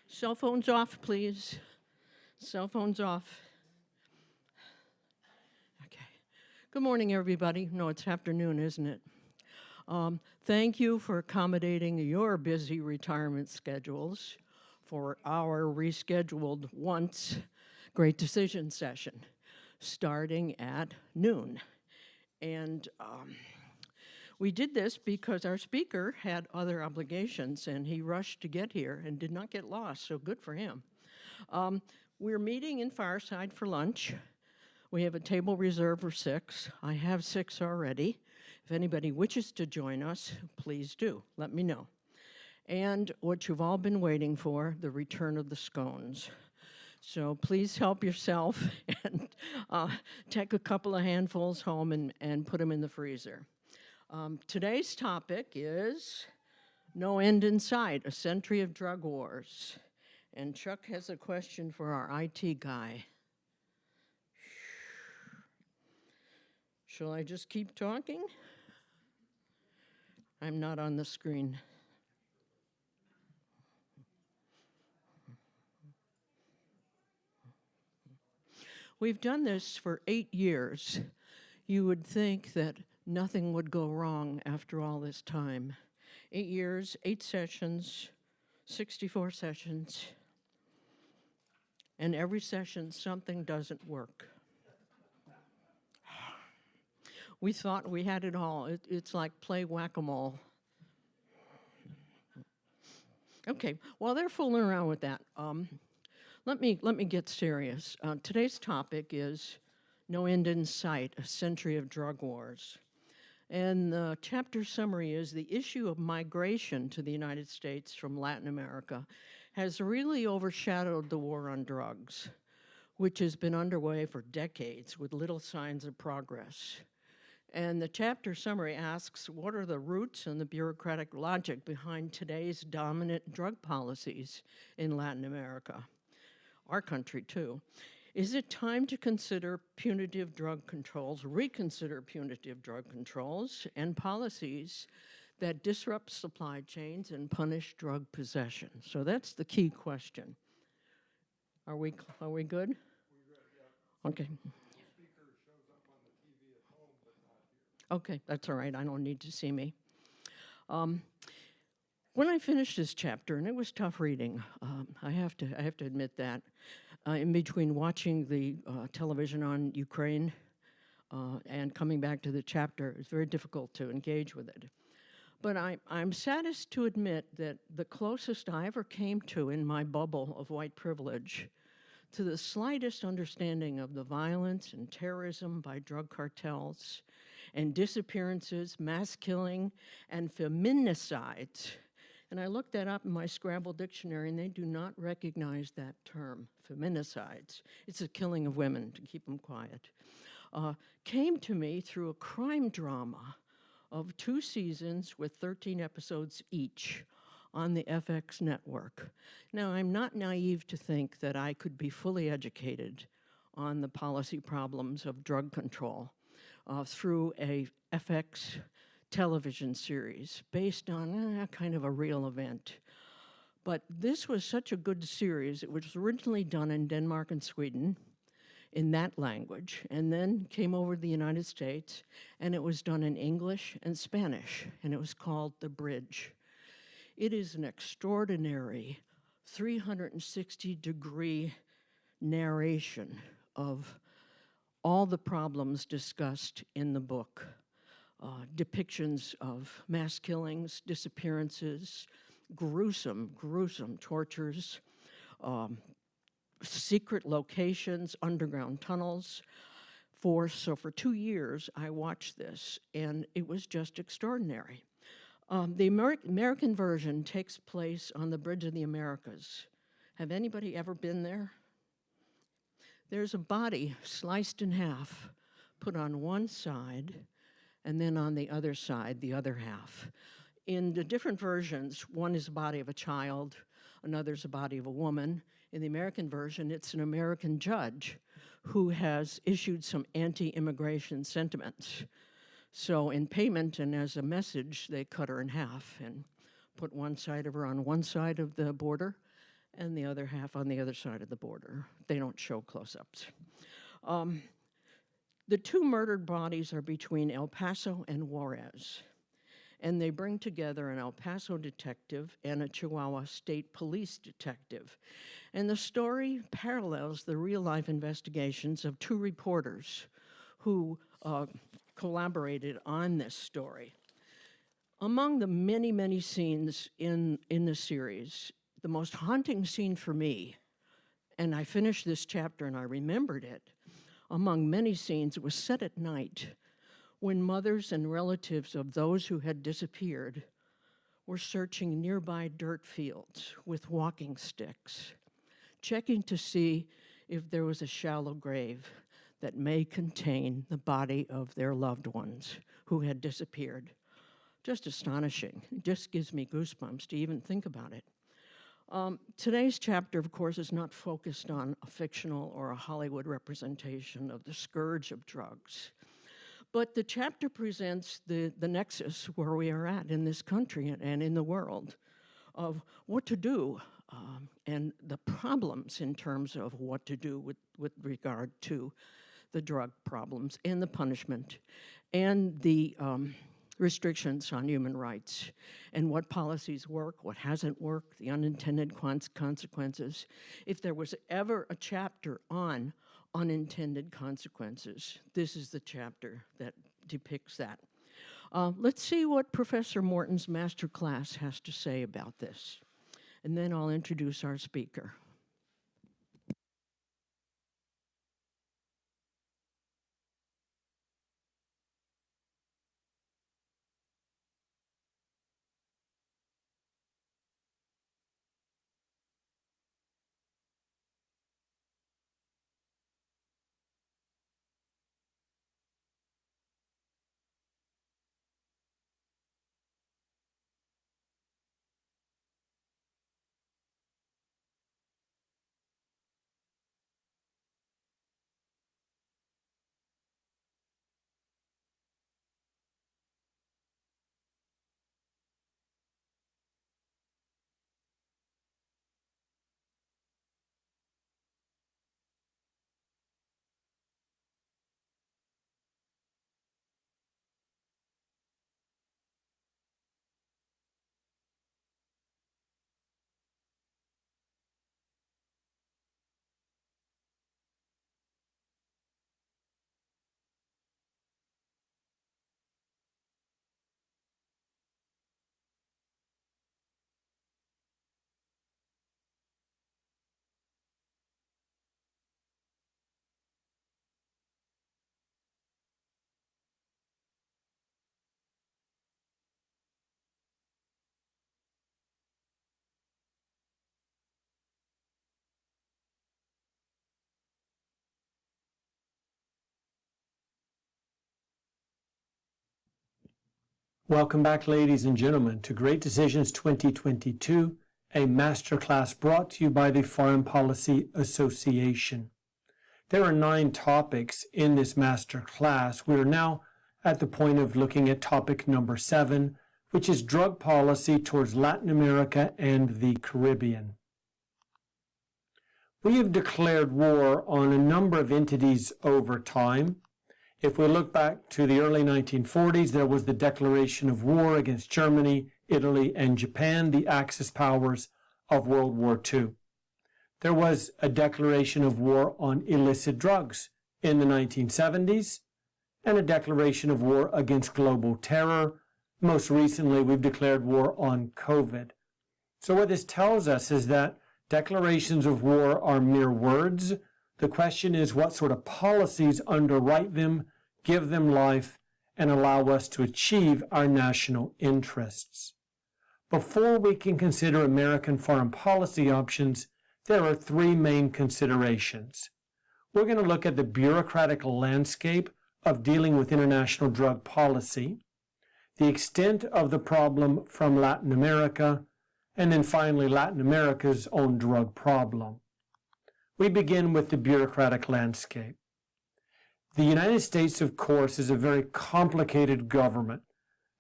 Cell phones off, please. Cell phones off. Okay. Good morning, everybody. No, it's afternoon, isn't it? Thank you for accommodating your busy retirement schedules for our rescheduled once Great Decision session starting at noon. And we did this because our speaker had other obligations and he rushed to get here and did not get lost, so good for him. We're meeting in Fireside for lunch. We have a table reserved for 6. I have 6 already. If anybody wishes to join us, please do. Let me know. And what you've all been waiting for, the return of the scones. So please help yourself and take a couple of handfuls home and put them in the freezer. Today's topic is No End in Sight, a century of drug wars. And Chuck has a question for our IT guy. Shall I just keep talking? I'm not on the screen. We've done this for 8 years. You would think that nothing would go wrong after all this time. 8 years, 8 sessions, 64 sessions, and every session something doesn't work. We thought we had it all. It's like play whack-a-mole. Okay, while they're fooling around with that, let me get serious. Today's topic is No End in Sight, a century of drug wars. And the chapter summary is the issue of migration to the United States from Latin America has really overshadowed the war on drugs, which has been underway for decades with little signs of progress. And the chapter summary asks, what are the roots and the bureaucratic logic behind today's dominant drug policies in Latin America? Our country, too. Is it time to consider punitive drug controls, reconsider punitive drug controls and policies that disrupt supply chains and punish drug possession? So that's the key question. Are we good? We're good, yeah. Okay. The speaker shows up on the TV at home, but not here. Okay, that's all right. I don't need to see me. When I finished this chapter, and it was tough reading, I have to admit that, in between watching the television on Ukraine and coming back to the chapter, it's very difficult to engage with it. But I'm saddest to admit that the closest I ever came to in my bubble of white privilege to the slightest understanding of the violence and terrorism by drug cartels and disappearances, mass killing, and feminicides. And I looked that up in my Scrabble dictionary, and they do not recognize that term, feminicides. It's a killing of women, to keep them quiet. Came to me through a crime drama of 2 seasons with 13 episodes each on the FX network. Now, I'm not naive to think that I could be fully educated on the policy problems of drug control through a FX television series based on kind of a real event. But this was such a good series. It was originally done in Denmark and Sweden in that language, and then came over to the United States, and it was done in English and Spanish, and it was called The Bridge. It is an extraordinary 360-degree narration of all the problems discussed in the book. Depictions of mass killings, disappearances, gruesome tortures, secret locations, underground tunnels. For 2 years, I watched this, and it was just extraordinary. The American version takes place on the Bridge of the Americas. Have anybody ever been there? There's a body sliced in half, put on one side, and then on the other side, the other half. In the different versions, one is the body of a child, another's the body of a woman. In the American version, it's an American judge who has issued some anti-immigration sentiments. So in payment and as a message, they cut her in half and put one side of her on one side of the border and the other half on the other side of the border. They don't show close-ups. The two murdered bodies are between El Paso and Juarez, and they bring together an El Paso detective and a Chihuahua State Police detective. And the story parallels the real-life investigations of two reporters who collaborated on this story. Among the many, many scenes in the series, the most haunting scene for me, and I finished this chapter and I remembered it, among many scenes, it was set at night when mothers and relatives of those who had disappeared were searching nearby dirt fields with walking sticks, checking to see if there was a shallow grave that may contain the body of their loved ones who had disappeared. Just astonishing. It just gives me goosebumps to even think about it. Today's chapter, of course, is not focused on a fictional or a Hollywood representation of the scourge of drugs. But the chapter presents the nexus where we are at in this country and in the world of what to do and the problems in terms of what to do with regard to the drug problems and the punishment and the restrictions on human rights and what policies work, what hasn't worked, the unintended consequences. If there was ever a chapter on unintended consequences, this is the chapter that depicts that. Let's see what Professor Morton's master class has to say about this, and then I'll introduce our speaker. Welcome back, ladies and gentlemen, to Great Decisions 2022, a masterclass brought to you by the Foreign Policy Association. There are 9 topics in this masterclass. We are now at the point of looking at topic number 7, which is drug policy towards Latin America and the Caribbean. We have declared war on a number of entities over time. If we look back to the early 1940s, there was the declaration of war against Germany, Italy, and Japan, the Axis powers of World War II. There was a declaration of war on illicit drugs in the 1970s, and a declaration of war against global terror. Most recently, we've declared war on COVID. So what this tells us is that declarations of war are mere words. The question is what sort of policies underwrite them, give them life, and allow us to achieve our national interests. Before we can consider American foreign policy options, there are 3 main considerations. We're going to look at the bureaucratic landscape of dealing with international drug policy, the extent of the problem from Latin America, and then finally Latin America's own drug problem. We begin with the bureaucratic landscape. The United States, of course, is a very complicated government.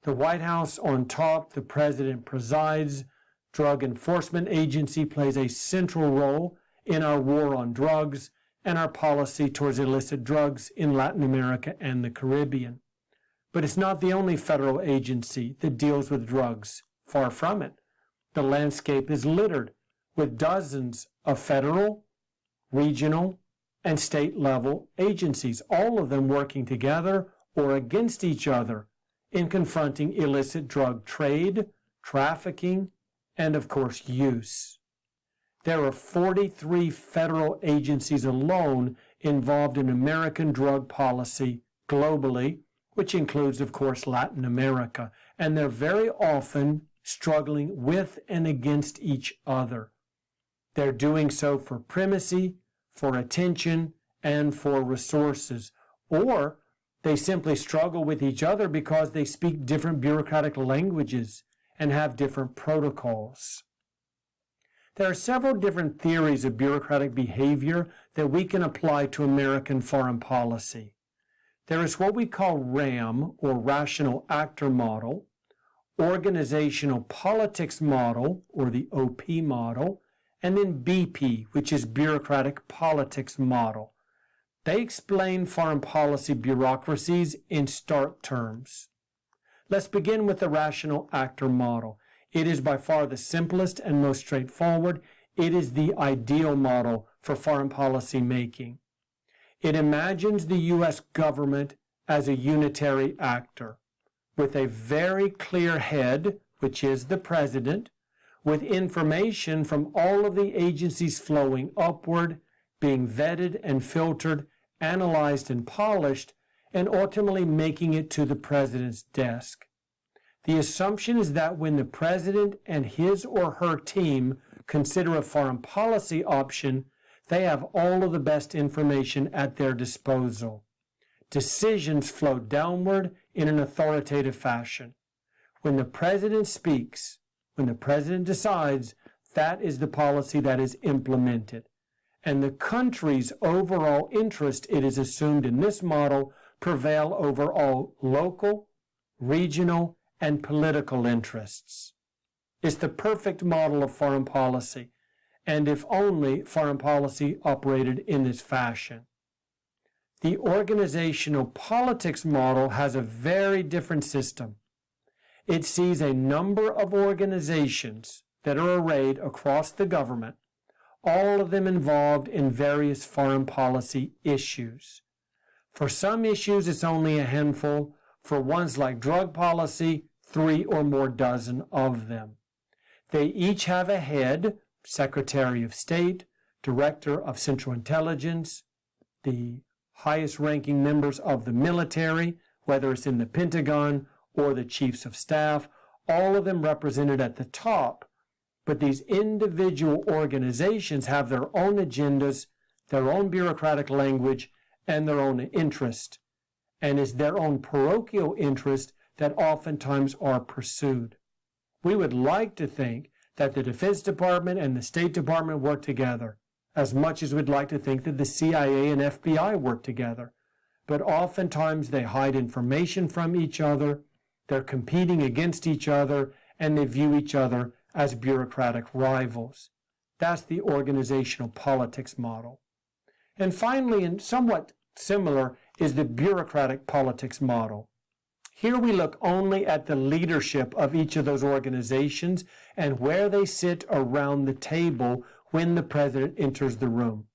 The White House on top, the president presides. Drug Enforcement Agency plays a central role in our war on drugs and our policy towards illicit drugs in Latin America and the Caribbean. But it's not the only federal agency that deals with drugs. Far from it. The landscape is littered with dozens of federal, regional, and state-level agencies, all of them working together or against each other in confronting illicit drug trade, trafficking, and of course use. There are 43 federal agencies alone involved in American drug policy globally, which includes, of course, Latin America, and they're very often struggling with and against each other. They're doing so for primacy, for attention, and for resources, or they simply struggle with each other because they speak different bureaucratic languages and have different protocols. There are several different theories of bureaucratic behavior that we can apply to American foreign policy. There is what we call RAM, or Rational Actor Model, Organizational Politics Model, or the OP model, and then BP, which is Bureaucratic Politics Model. They explain foreign policy bureaucracies in stark terms. Let's begin with the Rational Actor Model. It is by far the simplest and most straightforward. It is the ideal model for foreign policy making. It imagines the U.S. government as a unitary actor, with a very clear head, which is the president, with information from all of the agencies flowing upward, being vetted and filtered, analyzed and polished, and ultimately making it to the president's desk. The assumption is that when the president and his or her team consider a foreign policy option, they have all of the best information at their disposal. Decisions flow downward in an authoritative fashion. When the president speaks, when the president decides, that is the policy that is implemented. And the country's overall interest, it is assumed in this model, prevail over all local, regional, and political interests. It's the perfect model of foreign policy, and if only foreign policy operated in this fashion. The organizational politics model has a very different system. It sees a number of organizations that are arrayed across the government, all of them involved in various foreign policy issues. For some issues, it's only a handful. For ones like drug policy, 3 or more dozen of them. They each have a head, Secretary of State, Director of Central Intelligence, the highest ranking members of the military, whether it's in the Pentagon or the Chiefs of Staff, all of them represented at the top. But these individual organizations have their own agendas, their own bureaucratic language, and their own interest. And it's their own parochial interest that oftentimes are pursued. We would like to think that the Defense Department and the State Department work together, as much as we'd like to think that the CIA and FBI work together. But oftentimes they hide information from each other, they're competing against each other, and they view each other as bureaucratic rivals. That's the organizational politics model. And finally, and somewhat similar, is the bureaucratic politics model. Here we look only at the leadership of each of those organizations and where they sit around the table when the president enters the room.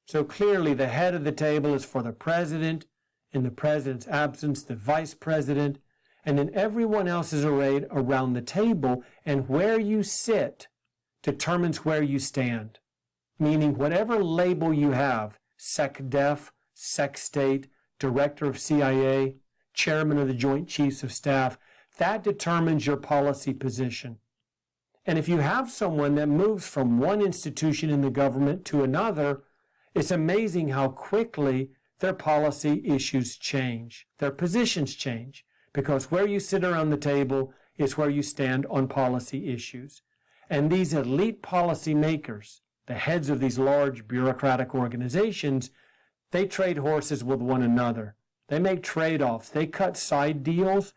So clearly the head of the table is for the president, in the president's absence, the vice president, and then everyone else is arrayed around the table, and where you sit determines where you stand. Meaning whatever label you have, SecDef, SecState, Director of CIA, Chairman of the Joint Chiefs of Staff, that determines your policy position. And if you have someone that moves from one institution in the government to another, it's amazing how quickly their policy issues change, their positions change, because where you sit around the table is where you stand on policy issues. And these elite policy makers, the heads of these large bureaucratic organizations, they trade horses with one another. They make trade-offs. They cut side deals.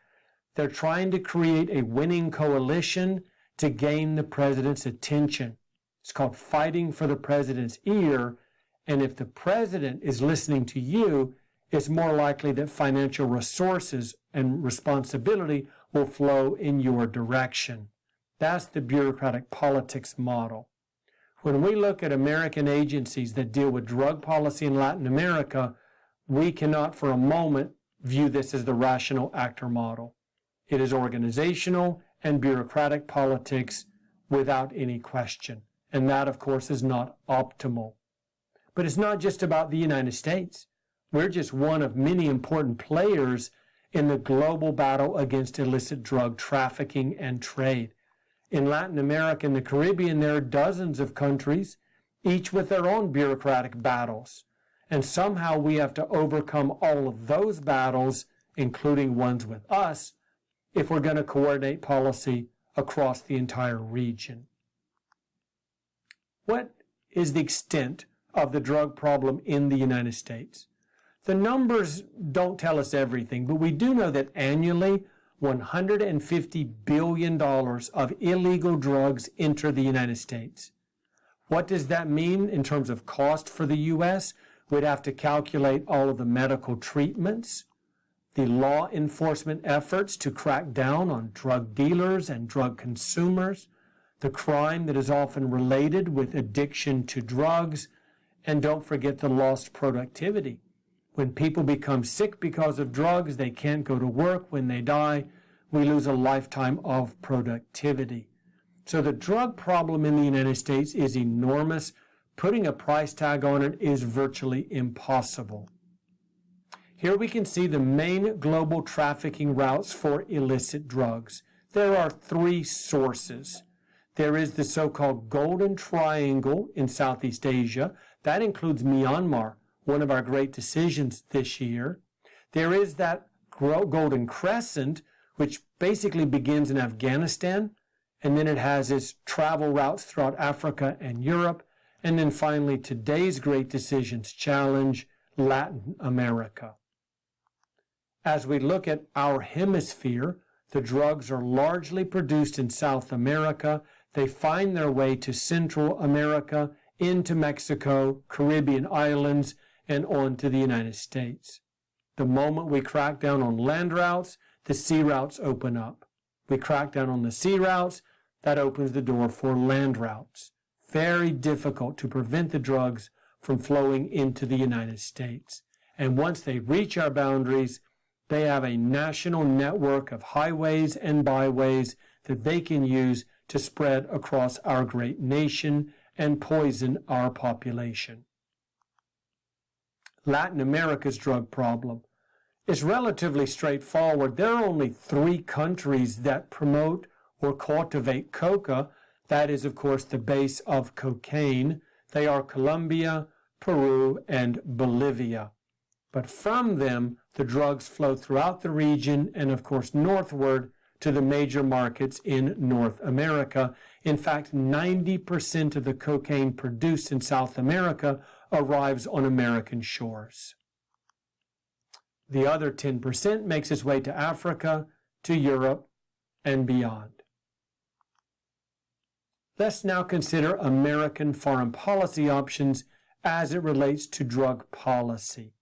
They're trying to create a winning coalition to gain the president's attention. It's called fighting for the president's ear. And if the president is listening to you, it's more likely that financial resources and responsibility will flow in your direction. That's the bureaucratic politics model. When we look at American agencies that deal with drug policy in Latin America, we cannot for a moment view this as the rational actor model. It is organizational and bureaucratic politics without any question. And that, of course, is not optimal. But it's not just about the United States. We're just one of many important players in the global battle against illicit drug trafficking and trade. In Latin America and the Caribbean, there are dozens of countries, each with their own bureaucratic battles. And somehow we have to overcome all of those battles, including ones with us, if we're going to coordinate policy across the entire region. What is the extent of the drug problem in the United States? The numbers don't tell us everything, but we do know that annually $150 billion of illegal drugs enter the United States. What does that mean in terms of cost for the U.S.? We'd have to calculate all of the medical treatments, the law enforcement efforts to crack down on drug dealers and drug consumers, the crime that is often related with addiction to drugs, and don't forget the lost productivity. When people become sick because of drugs, they can't go to work. When they die, we lose a lifetime of productivity. So the drug problem in the United States is enormous. Putting a price tag on it is virtually impossible. Here we can see the main global trafficking routes for illicit drugs. There are three sources. There is the so-called Golden Triangle in Southeast Asia. That includes Myanmar, one of our great decisions this year. There is that Golden Crescent, which basically begins in Afghanistan, and then it has its travel routes throughout Africa and Europe, and then finally today's great decisions challenge, Latin America. As we look at our hemisphere, the drugs are largely produced in South America. They find their way to Central America, into Mexico, Caribbean islands, and on to the United States. The moment we crack down on land routes, the sea routes open up. We crack down on the sea routes, that opens the door for land routes. Very difficult to prevent the drugs from flowing into the United States. And once they reach our boundaries, they have a national network of highways and byways that they can use to spread across our great nation and poison our population. Latin America's drug problem is relatively straightforward. There are only 3 countries that promote or cultivate coca. That is, of course, the base of cocaine. They are Colombia, Peru, and Bolivia. But from them, the drugs flow throughout the region and, of course, northward to the major markets in North America. In fact, 90% of the cocaine produced in South America arrives on American shores. The other 10% makes its way to Africa, to Europe, and beyond. Let's now consider American foreign policy options as it relates to drug policy.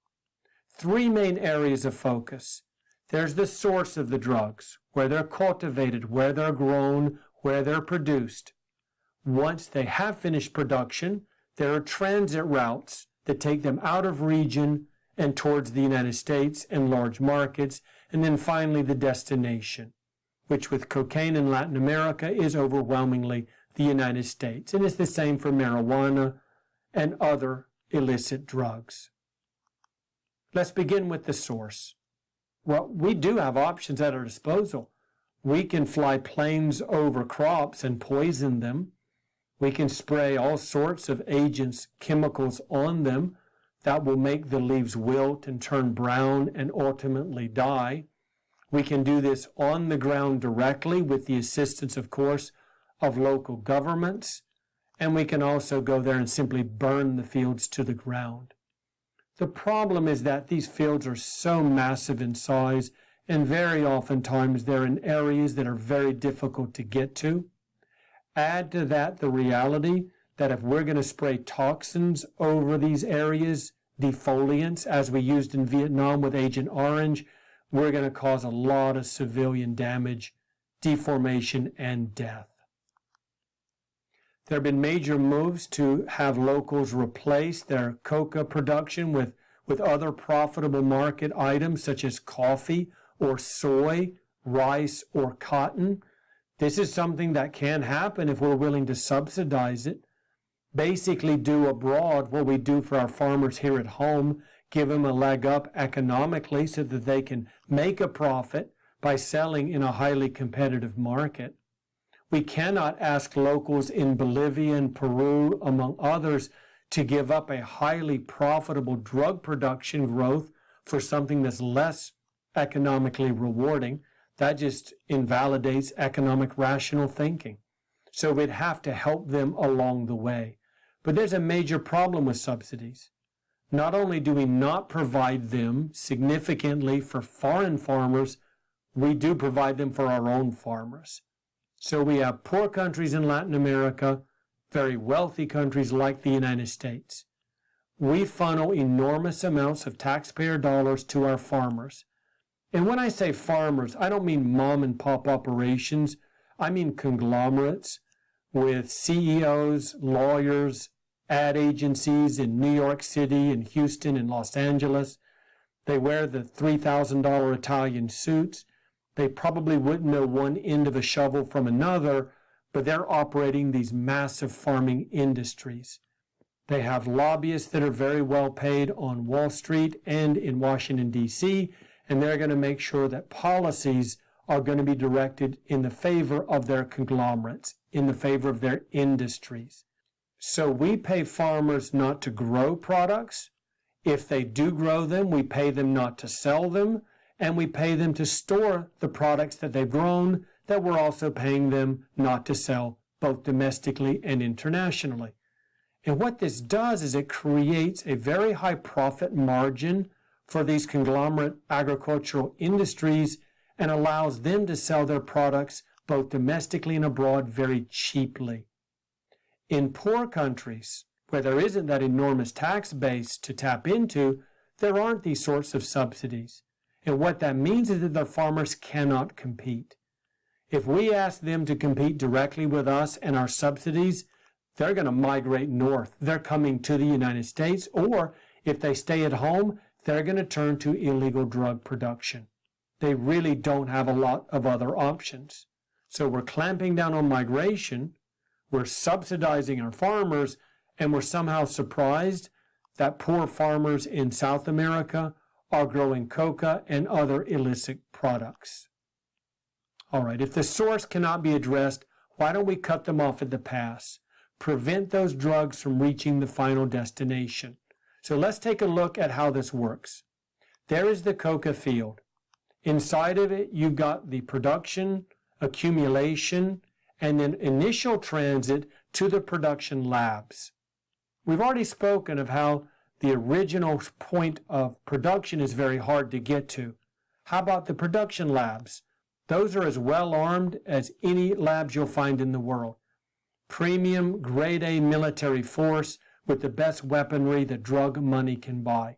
3 main areas of focus. There's the source of the drugs, where they're cultivated, where they're grown, where they're produced. Once they have finished production, there are transit routes that take them out of region and towards the United States and large markets, and then finally the destination, which with cocaine in Latin America is overwhelmingly the United States. And it's the same for marijuana and other illicit drugs. Let's begin with the source. Well, we do have options at our disposal. We can fly planes over crops and poison them. We can spray all sorts of agents, chemicals on them that will make the leaves wilt and turn brown and ultimately die. We can do this on the ground directly with the assistance, of course, of local governments. And we can also go there and simply burn the fields to the ground. The problem is that these fields are so massive in size and very oftentimes they're in areas that are very difficult to get to. Add to that the reality that if we're going to spray toxins over these areas, defoliants, as we used in Vietnam with Agent Orange, we're going to cause a lot of civilian damage, deformation, and death. There have been major moves to have locals replace their coca production with other profitable market items such as coffee or soy, rice, or cotton. This is something that can happen if we're willing to subsidize it. Basically do abroad what we do for our farmers here at home, give them a leg up economically so that they can make a profit by selling in a highly competitive market. We cannot ask locals in Bolivia and Peru, among others, to give up a highly profitable drug production growth for something that's less economically rewarding. That just invalidates economic rational thinking. So we'd have to help them along the way. But there's a major problem with subsidies. Not only do we not provide them significantly for foreign farmers, we do provide them for our own farmers. So we have poor countries in Latin America, very wealthy countries like the United States. We funnel enormous amounts of taxpayer dollars to our farmers. And when I say farmers, I don't mean mom and pop operations. I mean conglomerates with CEOs, lawyers, ad agencies in New York City and Houston and Los Angeles. They wear the $3,000 Italian suits. They probably wouldn't know one end of a shovel from another, but they're operating these massive farming industries. They have lobbyists that are very well paid on Wall Street and in Washington, D.C., and they're going to make sure that policies are going to be directed in the favor of their conglomerates, in the favor of their industries. So we pay farmers not to grow products. If they do grow them, we pay them not to sell them, and we pay them to store the products that they've grown that we're also paying them not to sell, both domestically and internationally. And what this does is it creates a very high profit margin for these conglomerate agricultural industries and allows them to sell their products both domestically and abroad very cheaply. In poor countries, where there isn't that enormous tax base to tap into, there aren't these sorts of subsidies. And what that means is that their farmers cannot compete. If we ask them to compete directly with us and our subsidies, they're going to migrate north. They're coming to the United States, or if they stay at home, they're going to turn to illegal drug production. They really don't have a lot of other options. So we're clamping down on migration, we're subsidizing our farmers, and we're somehow surprised that poor farmers in South America are growing coca and other illicit products. All right, if the source cannot be addressed, why don't we cut them off at the pass? Prevent those drugs from reaching the final destination. So let's take a look at how this works. There is the coca field. Inside of it, you've got the production, accumulation, and then initial transit to the production labs. We've already spoken of how the original point of production is very hard to get to. How about the production labs? Those are as well armed as any labs you'll find in the world. Premium, grade A military force with the best weaponry that drug money can buy.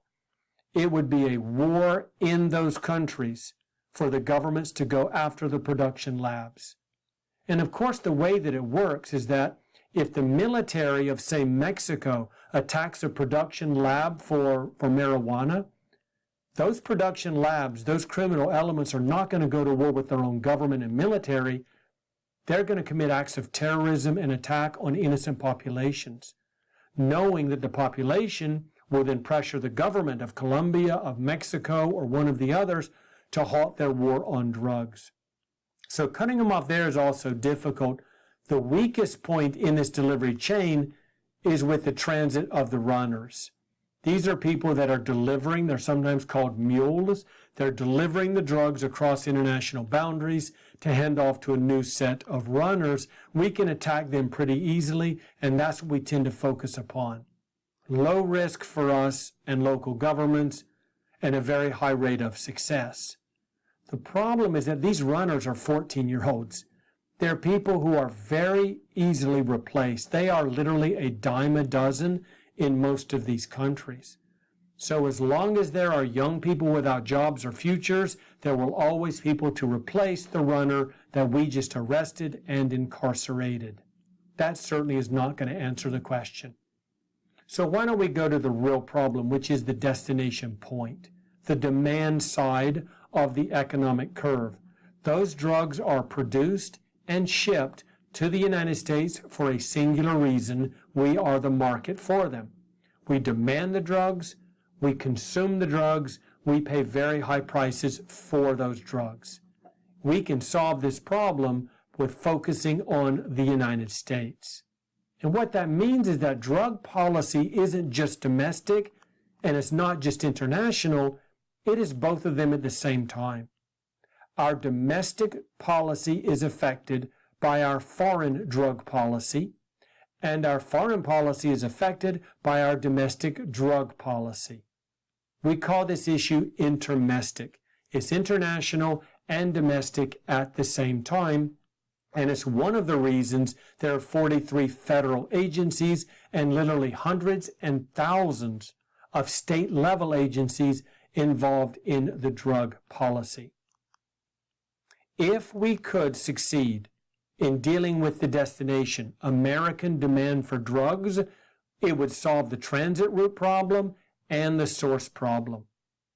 It would be a war in those countries for the governments to go after the production labs. And of course, the way that it works is that if the military of, say, Mexico attacks a production lab for marijuana, those production labs, those criminal elements are not going to go to war with their own government and military. They're going to commit acts of terrorism and attack on innocent populations, knowing that the population will then pressure the government of Colombia, of Mexico, or one of the others to halt their war on drugs. So cutting them off there is also difficult. The weakest point in this delivery chain is with the transit of the runners. These are people that are delivering, they're sometimes called mules. They're delivering the drugs across international boundaries to hand off to a new set of runners. We can attack them pretty easily, and that's what we tend to focus upon. Low risk for us and local governments, and a very high rate of success. The problem is that these runners are 14-year-olds. They're people who are very easily replaced. They are literally a dime a dozen in most of these countries. So as long as there are young people without jobs or futures, there will always be people to replace the runner that we just arrested and incarcerated. That certainly is not going to answer the question. So why don't we go to the real problem, which is the destination point, the demand side of the economic curve. Those drugs are produced and shipped to the United States for a singular reason. We are the market for them. We demand the drugs, we consume the drugs, we pay very high prices for those drugs. We can solve this problem with focusing on the United States. And what that means is that drug policy isn't just domestic and it's not just international, it is both of them at the same time. Our domestic policy is affected by our foreign drug policy, and our foreign policy is affected by our domestic drug policy. We call this issue intermestic. It's international and domestic at the same time, and it's one of the reasons there are 43 federal agencies and literally hundreds and thousands of state-level agencies involved in the drug policy. If we could succeed in dealing with the destination, American demand for drugs, it would solve the transit route problem and the source problem.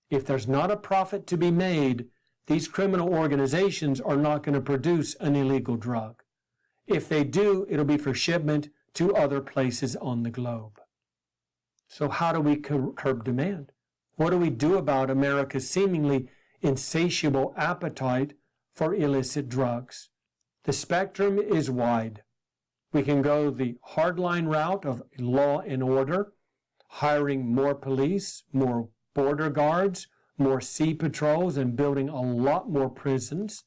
If there's not a profit to be made, these criminal organizations are not going to produce an illegal drug. If they do, it'll be for shipment to other places on the globe. So how do we curb demand? What do we do about America's seemingly insatiable appetite for illicit drugs? The spectrum is wide. We can go the hardline route of law and order, hiring more police, more border guards, more sea patrols, and building a lot more prisons.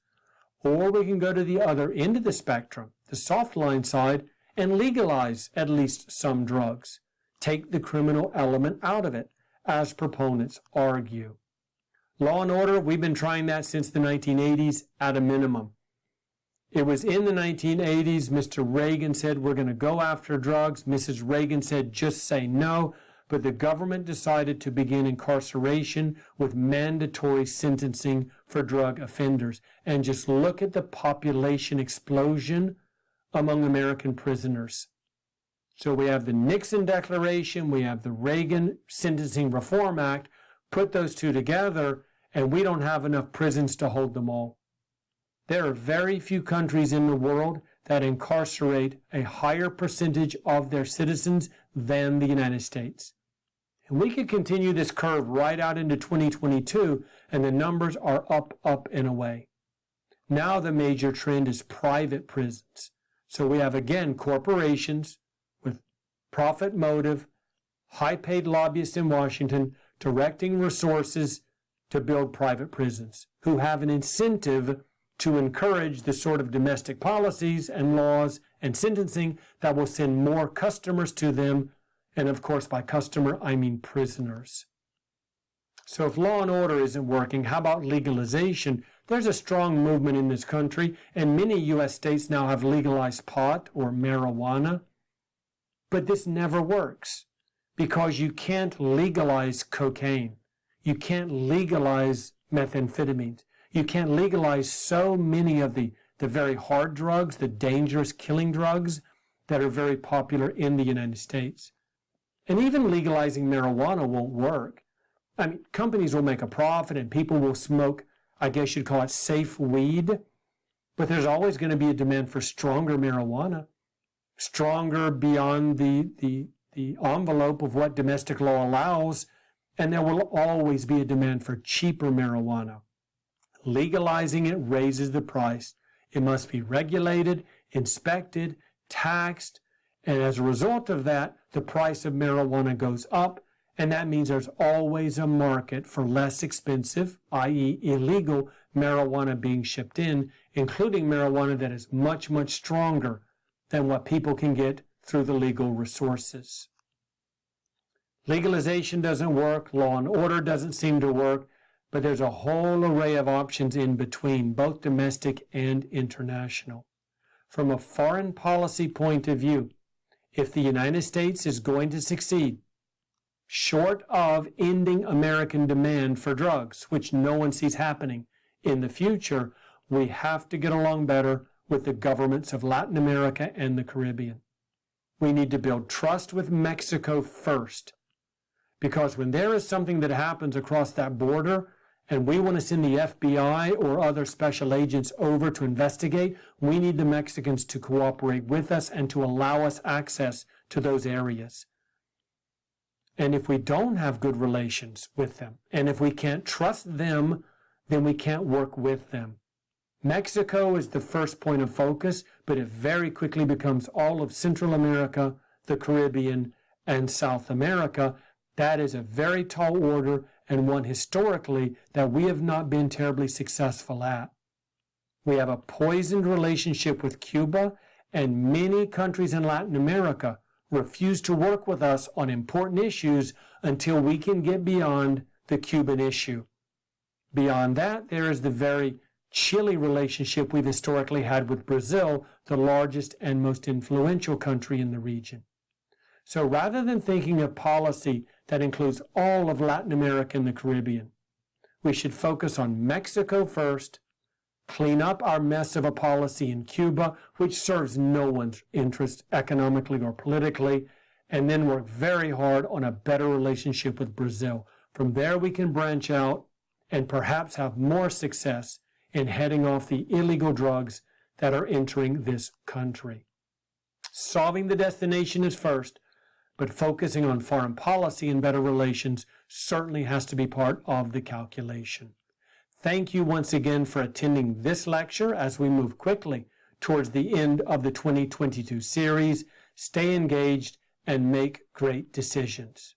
Or we can go to the other end of the spectrum, the soft line side, and legalize at least some drugs. Take the criminal element out of it, as proponents argue. Law and order, we've been trying that since the 1980s at a minimum. It was in the 1980s, Mr. Reagan said, we're going to go after drugs. Mrs. Reagan said, just say no. But the government decided to begin incarceration with mandatory sentencing for drug offenders. And just look at the population explosion among American prisoners. So we have the Nixon Declaration, we have the Reagan Sentencing Reform Act. Put those two together, and we don't have enough prisons to hold them all. There are very few countries in the world that incarcerate a higher percentage of their citizens than the United States. And we could continue this curve right out into 2022, and the numbers are up, and away. Now the major trend is private prisons. So we have, again, corporations with profit motive, high-paid lobbyists in Washington directing resources to build private prisons, who have an incentive to encourage the sort of domestic policies and laws and sentencing that will send more customers to them. And of course, by customer, I mean prisoners. So if law and order isn't working, how about legalization? There's a strong movement in this country, and many U.S. states now have legalized pot or marijuana. But this never works because you can't legalize cocaine. You can't legalize methamphetamines. You can't legalize so many of the very hard drugs, the dangerous killing drugs that are very popular in the United States. And even legalizing marijuana won't work. I mean, companies will make a profit and people will smoke, I guess you'd call it safe weed, but there's always going to be a demand for stronger marijuana, stronger beyond the envelope of what domestic law allows, and there will always be a demand for cheaper marijuana. Legalizing it raises the price. It must be regulated, inspected, taxed, and as a result of that, the price of marijuana goes up, and that means there's always a market for less expensive, i.e. illegal, marijuana being shipped in, including marijuana that is much, much stronger than what people can get through the legal resources. Legalization doesn't work, law and order doesn't seem to work, but there's a whole array of options in between, both domestic and international. From a foreign policy point of view, if the United States is going to succeed, short of ending American demand for drugs, which no one sees happening in the future, we have to get along better with the governments of Latin America and the Caribbean. We need to build trust with Mexico first, because when there is something that happens across that border and we want to send the FBI or other special agents over to investigate, we need the Mexicans to cooperate with us and to allow us access to those areas. And if we don't have good relations with them, and if we can't trust them, then we can't work with them. Mexico is the first point of focus, but it very quickly becomes all of Central America, the Caribbean, and South America. That is a very tall order, and one historically that we have not been terribly successful at. We have a poisoned relationship with Cuba, and many countries in Latin America refuse to work with us on important issues until we can get beyond the Cuban issue. Beyond that, there is the very chilly relationship we've historically had with Brazil, the largest and most influential country in the region. So rather than thinking of policy that includes all of Latin America and the Caribbean, we should focus on Mexico first, clean up our mess of a policy in Cuba, which serves no one's interest economically or politically, and then work very hard on a better relationship with Brazil. From there, we can branch out and perhaps have more success in heading off the illegal drugs that are entering this country. Solving the destination is first, but focusing on foreign policy and better relations certainly has to be part of the calculation. Thank you once again for attending this lecture as we move quickly towards the end of the 2022 series. Stay engaged and make great decisions.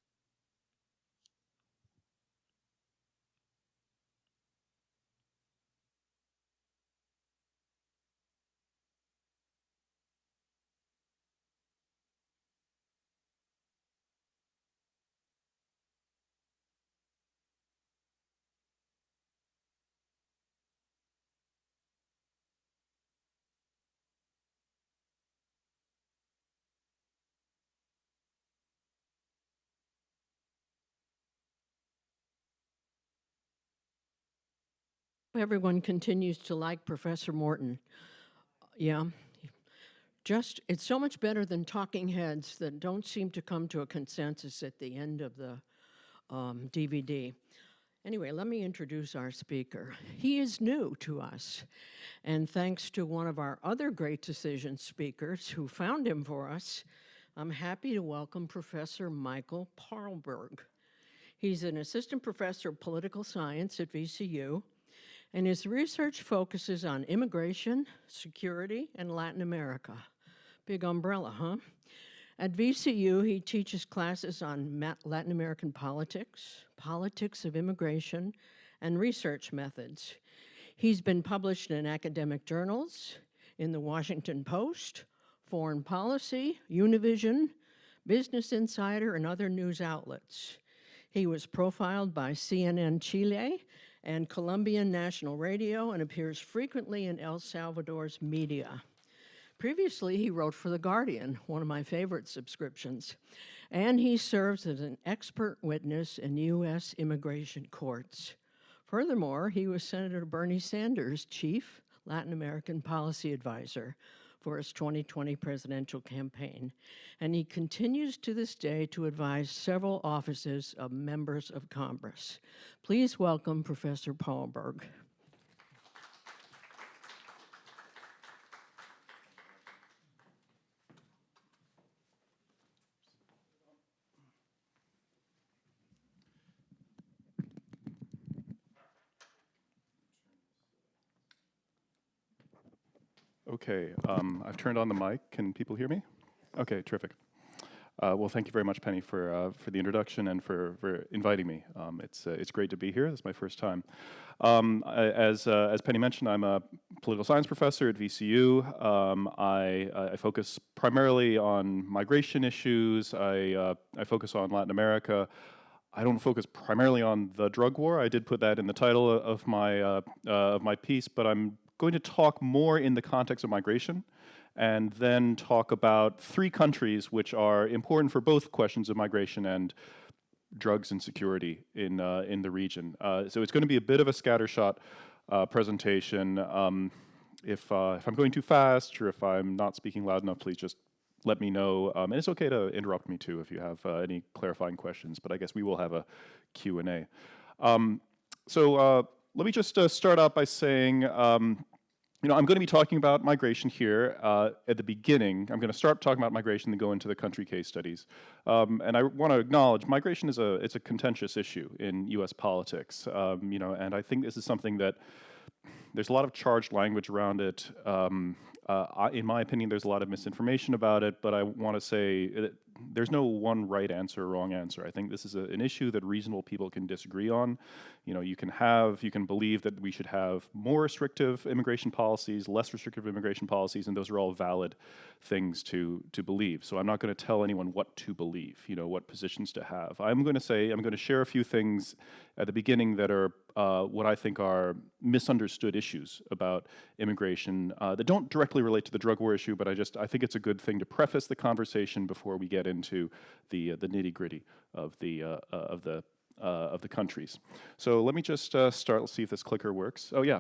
Everyone continues to like Professor Morton. Yeah. It's so much better than talking heads that don't seem to come to a consensus at the end of the DVD. Anyway, let me introduce our speaker. He is new to us, and thanks to one of our other Great Decision speakers who found him for us, I'm happy to welcome Professor Michael Paarlberg. He's an assistant professor of political science at VCU, and his research focuses on immigration, security, and Latin America. Big umbrella, huh? At VCU, he teaches classes on Latin American politics, politics of immigration, and research methods. He's been published in academic journals, in the Washington Post, Foreign Policy, Univision, Business Insider, and other news outlets. He was profiled by CNN Chile and Colombian National Radio and appears frequently in El Salvador's media. Previously, he wrote for The Guardian, one of my favorite subscriptions, and he serves as an expert witness in U.S. immigration courts. Furthermore, he was Senator Bernie Sanders' chief Latin American policy advisor for his 2020 presidential campaign, and he continues to this day to advise several offices of members of Congress. Please welcome Professor Paarlberg. Okay, I've turned on the mic. Can people hear me? Okay, terrific. Well, thank you very much, Penny, for the introduction and for inviting me. It's great to be here. This is my first time. As Penny mentioned, I'm a political science professor at VCU. I focus primarily on migration issues. I focus on Latin America. I don't focus primarily on the drug war. I did put that in the title of my piece, but I'm going to talk more in the context of migration, and then talk about 3 countries which are important for both questions of migration and drugs and security in the region. So it's going to be a bit of a scattershot presentation. If I'm going too fast or if I'm not speaking loud enough, please just let me know. And it's okay to interrupt me too if you have any clarifying questions, but I guess we will have a Q&A. So let me just start out by saying, I'm going to be talking about migration here at the beginning. I'm going to start talking about migration, then go into the country case studies. And I want to acknowledge migration is it's a contentious issue in U.S. politics. And I think this is something that there's a lot of charged language around it. In my opinion, there's a lot of misinformation about it, but I want to say that there's no one right answer or wrong answer. I think this is an issue that reasonable people can disagree on. You can believe that we should have more restrictive immigration policies, less restrictive immigration policies, and those are all valid things to believe. So I'm not going to tell anyone what to believe, what positions to have. I'm going to share a few things at the beginning that are what I think are misunderstood issues about immigration that don't directly relate to the drug war issue, but I think it's a good thing to preface the conversation before we get into the nitty-gritty of the countries. So let me just start. Let's see if this clicker works. Oh yeah.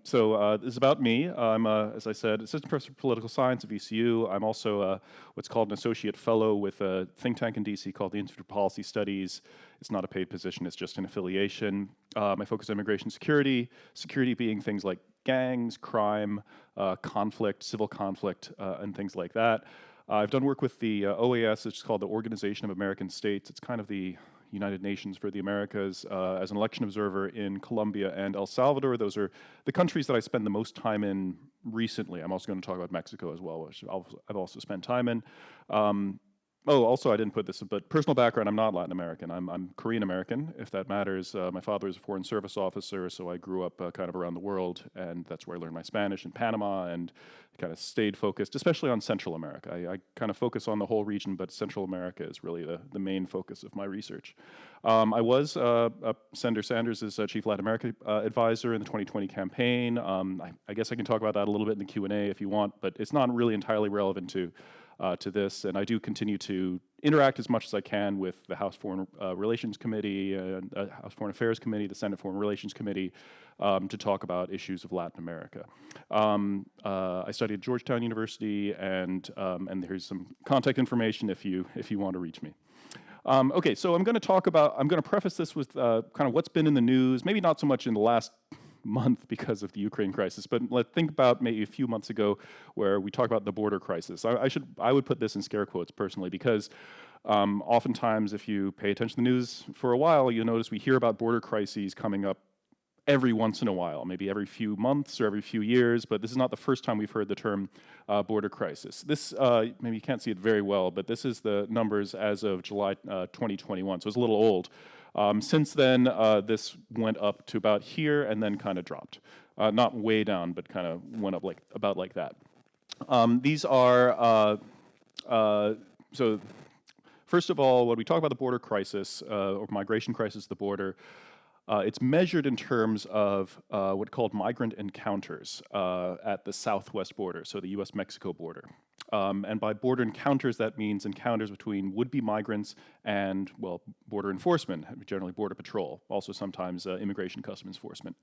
So this is about me. I'm, as I said, assistant professor of political science at VCU. I'm also what's called an associate fellow with a think tank in DC called the Institute for Policy Studies. It's not a paid position, it's just an affiliation. I focus on immigration security being things like gangs, crime, conflict, civil conflict, and things like that. I've done work with the OAS, which is called the Organization of American States. It's kind of the United Nations for the Americas, as an election observer in Colombia and El Salvador. Those are the countries that I spend the most time in recently. I'm also going to talk about Mexico as well, which I've also spent time in. Also, I didn't put this, but personal background, I'm not Latin American. I'm Korean American, if that matters. My father is a foreign service officer, so I grew up kind of around the world, and that's where I learned my Spanish in Panama, and kind of stayed focused, especially on Central America. I kind of focus on the whole region, but Central America is really the main focus of my research. I was Senator Sanders' chief Latin America advisor in the 2020 campaign. I guess I can talk about that a little bit in the Q&A if you want, but it's not really entirely relevant to this, and I do continue to interact as much as I can with the House Foreign Relations Committee, House Foreign Affairs Committee, the Senate Foreign Relations Committee, to talk about issues of Latin America. I studied at Georgetown University, and here's some contact information if you want to reach me. Okay, so I'm going to preface this with kind of what's been in the news, maybe not so much in the last month because of the Ukraine crisis, but let's think about maybe a few months ago where we talked about the border crisis. I would put this in scare quotes personally because oftentimes if you pay attention to the news for a while, you'll notice we hear about border crises coming up every once in a while, maybe every few months or every few years, but this is not the first time we've heard the term border crisis. This, maybe you can't see it very well, but this is the numbers as of July 2021, so it's a little old. Since then, this went up to about here and then kind of dropped. Not way down, but kind of went up about like that. These are, so first of all, when we talk about the border crisis, or migration crisis at the border, it's measured in terms of what called migrant encounters at the southwest border, so the US-Mexico border. And by border encounters, that means encounters between would-be migrants and, well, border enforcement, generally border patrol, also sometimes immigration customs enforcement.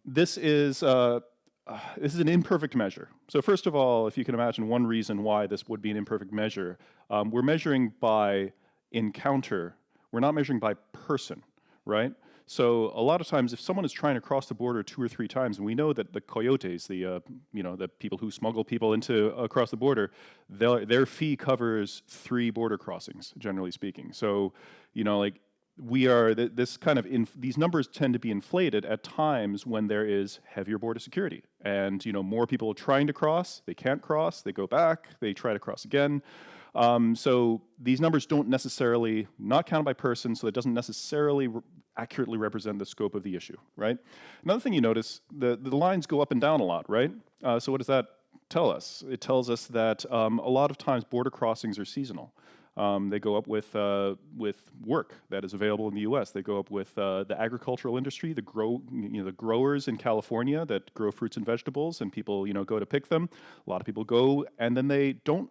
This is an imperfect measure. So first of all, if you can imagine one reason why this would be an imperfect measure, we're measuring by encounter, we're not measuring by person, right? So a lot of times, if someone is trying to cross the border 2 or 3 times, and we know that the coyotes, the people who smuggle people across the border, their fee covers 3 border crossings, generally speaking. So, these numbers tend to be inflated at times when there is heavier border security, and more people are trying to cross, they can't cross, they go back, they try to cross again. So these numbers don't necessarily, not counted by person, so it doesn't necessarily accurately represent the scope of the issue, right? Another thing you notice, the lines go up and down a lot, right? So what does that tell us? It tells us that a lot of times border crossings are seasonal. They go up with work that is available in the U.S. They go up with the agricultural industry, the growers in California that grow fruits and vegetables, and people go to pick them. A lot of people go, and then they don't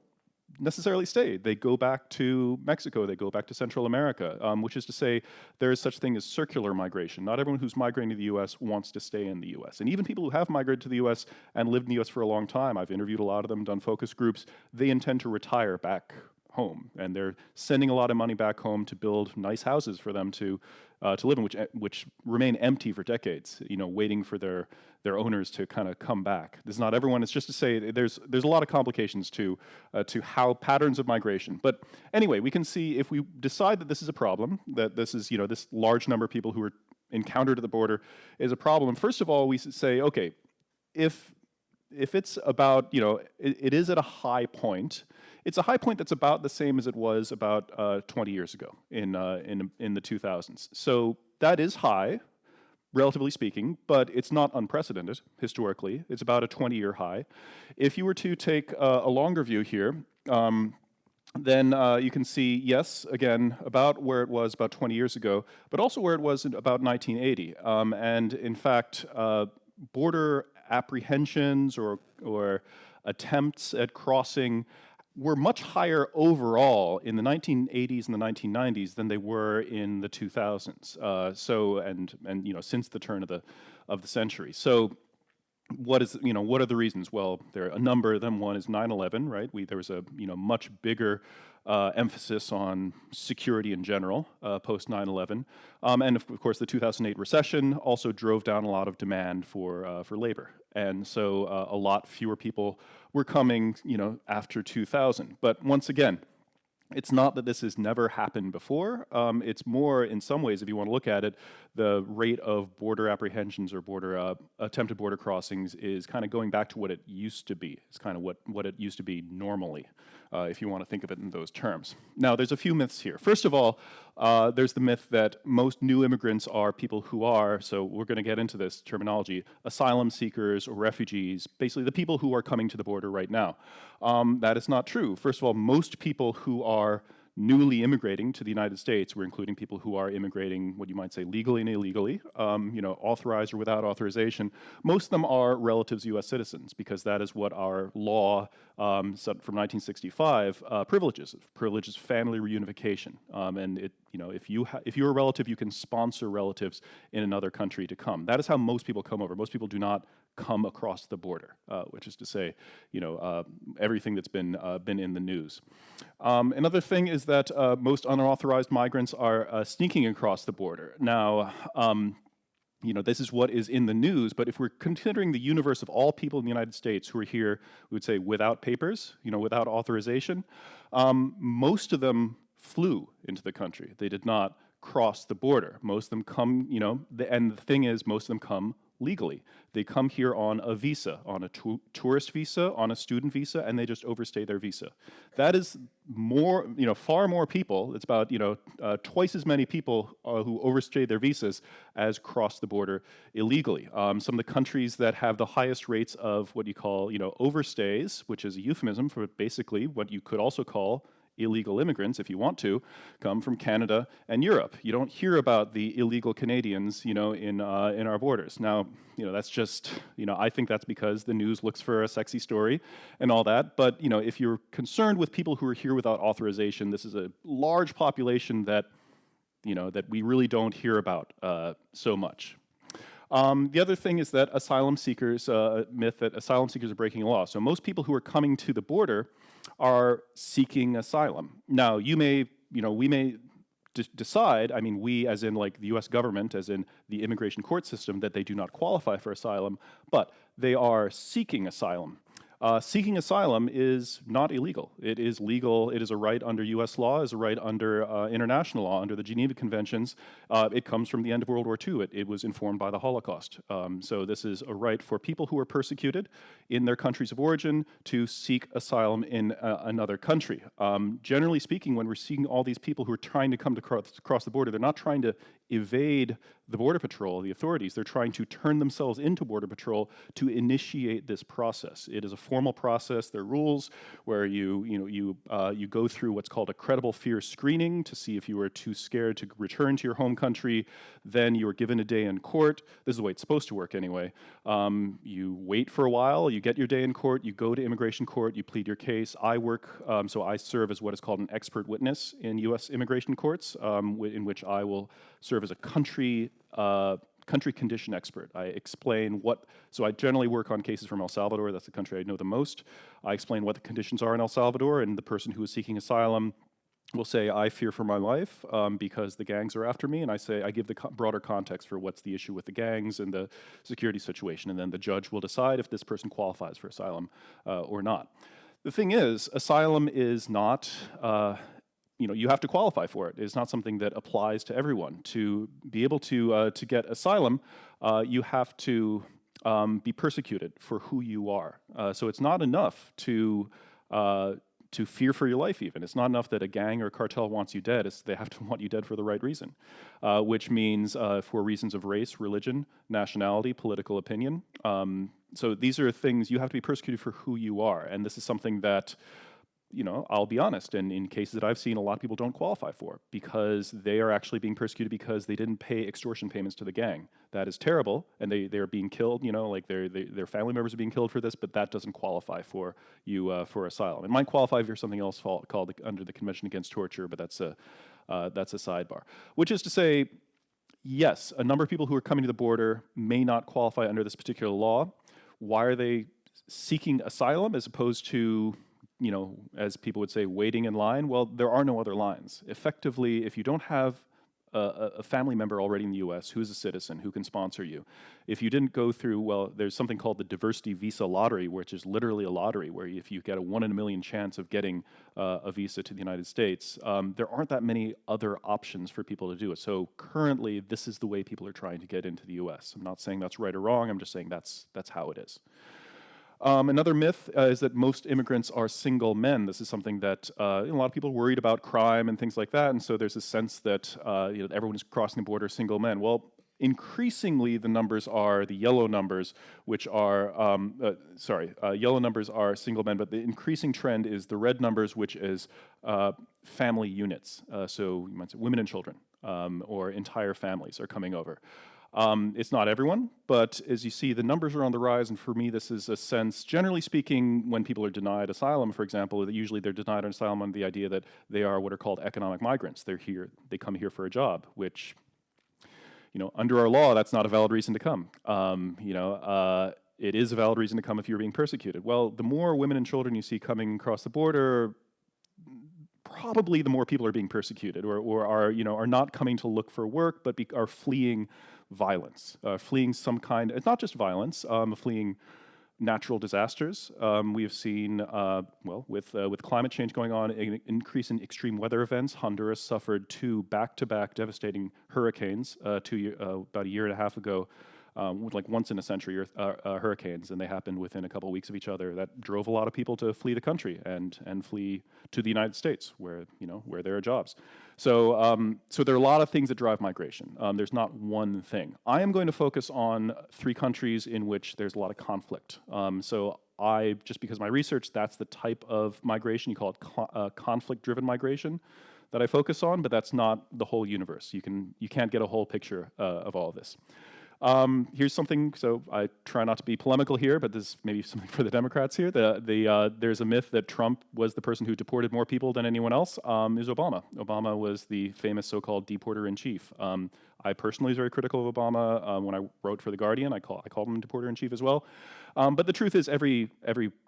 necessarily stay. They go back to Mexico, they go back to Central America, which is to say there is such thing as circular migration. Not everyone who's migrating to the U.S. wants to stay in the U.S. And even people who have migrated to the U.S. and lived in the U.S. for a long time, I've interviewed a lot of them, done focus groups, they intend to retire back home, and they're sending a lot of money back home to build nice houses for them to live in, which remain empty for decades, waiting for their owners to kind of come back. This is not everyone. It's just to say there's a lot of complications to how patterns of migration. But anyway, we can see if we decide that this is a problem, that this is this large number of people who are encountered at the border is a problem. First of all, we say, okay, if it's about it is at a high point. It's a high point that's about the same as it was about 20 years ago in the 2000s. So that is high, relatively speaking, but it's not unprecedented historically. It's about a 20-year high. If you were to take a longer view here, then you can see, yes, again, about where it was about 20 years ago, but also where it was in about 1980. And in fact, border apprehensions or attempts at crossing were much higher overall in the 1980s and the 1990s than they were in the 2000s. Since the turn of the century. So, what are the reasons? Well, there are a number of them. One is 9/11, right? There was a much bigger emphasis on security in general post 9/11, and of course the 2008 recession also drove down a lot of demand for labor, and so a lot fewer people were coming after 2000. But once again, it's not that this has never happened before. It's more, in some ways, if you want to look at it, the rate of border apprehensions or attempted border crossings is kind of going back to what it used to be. It's kind of what it used to be normally, if you want to think of it in those terms. Now, there's a few myths here. First of all, there's the myth that most new immigrants are people who are, so we're going to get into this terminology, asylum seekers or refugees, basically the people who are coming to the border right now. That is not true. First of all, most people who are newly immigrating to the United States, we're including people who are immigrating, what you might say, legally and illegally, authorized or without authorization. Most of them are relatives of U.S. citizens, because that is what our law from 1965 privileges family reunification. If you're a relative, you can sponsor relatives in another country to come. That is how most people come over. Most people do not come across the border, which is to say, everything that's been in the news. Another thing is that most unauthorized migrants are sneaking across the border. Now, this is what is in the news, but if we're considering the universe of all people in the United States who are here, we would say without papers, without authorization, most of them flew into the country. They did not cross the border. Most of them come, and the thing is, most of them come legally. They come here on a visa, on a tourist visa, on a student visa, and they just overstay their visa. That is more, far more people. It's about, twice as many people who overstay their visas as cross the border illegally. Some of the countries that have the highest rates of what you call, overstays, which is a euphemism for basically what you could also call illegal immigrants, if you want to, come from Canada and Europe. You don't hear about the illegal Canadians, in our borders. Now, that's just, I think that's because the news looks for a sexy story and all that. But, if you're concerned with people who are here without authorization, this is a large population that, that we really don't hear about so much. The other thing is that asylum seekers, myth that asylum seekers are breaking law. So most people who are coming to the border are seeking asylum. Now, we may decide, we as in like the US government, as in the immigration court system, that they do not qualify for asylum, but they are seeking asylum. Seeking asylum is not illegal. It is legal. It is a right under U.S. law, is a right under international law, under the Geneva Conventions. It comes from the end of World War II. It was informed by the Holocaust. So this is a right for people who are persecuted in their countries of origin to seek asylum in another country. Generally speaking, when we're seeing all these people who are trying to come across the border, they're not trying to evade the Border Patrol, the authorities. They're trying to turn themselves into Border Patrol to initiate this process. It is a formal process. There are rules where you go through what's called a credible fear screening to see if you are too scared to return to your home country. Then you are given a day in court. This is the way it's supposed to work anyway. You wait for a while, you get your day in court, you go to immigration court, you plead your case. I work, so I serve as what is called an expert witness in U.S. immigration courts, in which I will serve as a country condition expert. I explain so I generally work on cases from El Salvador. That's the country I know the most. I explain what the conditions are in El Salvador, and the person who is seeking asylum will say, I fear for my life because the gangs are after me, and I give the broader context for what's the issue with the gangs and the security situation, and then the judge will decide if this person qualifies for asylum or not. The thing is, asylum is not, you have to qualify for it. It's not something that applies to everyone. To be able to get asylum, you have to be persecuted for who you are. So it's not enough to fear for your life even. It's not enough that a gang or a cartel wants you dead. They have to want you dead for the right reason, which means for reasons of race, religion, nationality, political opinion. So these are things you have to be persecuted for who you are. And this is something that, I'll be honest, and in cases that I've seen, a lot of people don't qualify for because they are actually being persecuted because they didn't pay extortion payments to the gang. That is terrible, and they are being killed, like their family members are being killed for this, but that doesn't qualify for you for asylum. It might qualify if you're something else called under the Convention Against Torture, but that's a sidebar. Which is to say, yes, a number of people who are coming to the border may not qualify under this particular law. Why are they seeking asylum as opposed to, as people would say, waiting in line? Well, there are no other lines. Effectively, if you don't have a family member already in the U.S. who is a citizen, who can sponsor you, if you didn't go through, there's something called the diversity visa lottery, which is literally a lottery, where if you get a 1 in a million chance of getting a visa to the United States, there aren't that many other options for people to do it. So currently, this is the way people are trying to get into the U.S. I'm not saying that's right or wrong, I'm just saying that's how it is. Another myth is that most immigrants are single men. This is something that a lot of people are worried about crime and things like that, and so there's a sense that everyone is crossing the border single men. Well, increasingly the numbers are the yellow numbers, which are yellow numbers are single men, but the increasing trend is the red numbers, which is family units. So you might say women and children or entire families are coming over. It's not everyone, but as you see, the numbers are on the rise, and for me, this is a sense, generally speaking, when people are denied asylum, for example, usually they're denied asylum on the idea that they are what are called economic migrants. They come here for a job, which, under our law, that's not a valid reason to come. It is a valid reason to come if you're being persecuted. Well, the more women and children you see coming across the border, probably the more people are being persecuted or are not coming to look for work, but are fleeing violence, fleeing some kind, it's not just violence, fleeing natural disasters. We have seen, with climate change going on, an increase in extreme weather events. Honduras suffered 2 back-to-back devastating hurricanes about a year and a half ago, like once in a century hurricanes, and they happened within a couple of weeks of each other. That drove a lot of people to flee the country and flee to the United States, where there are jobs. So there are a lot of things that drive migration. There's not one thing. I am going to focus on 3 countries in which there's a lot of conflict. Just because of my research, that's the type of migration, you call it conflict-driven migration, that I focus on, but that's not the whole universe. You can't get a whole picture of all of this. Here's something, so I try not to be polemical here, but this is maybe something for the Democrats here. There's a myth that Trump was the person who deported more people than anyone else, is Obama. Obama was the famous so-called deporter-in-chief. I personally was very critical of Obama when I wrote for The Guardian. I called him deporter-in-chief as well. But the truth is every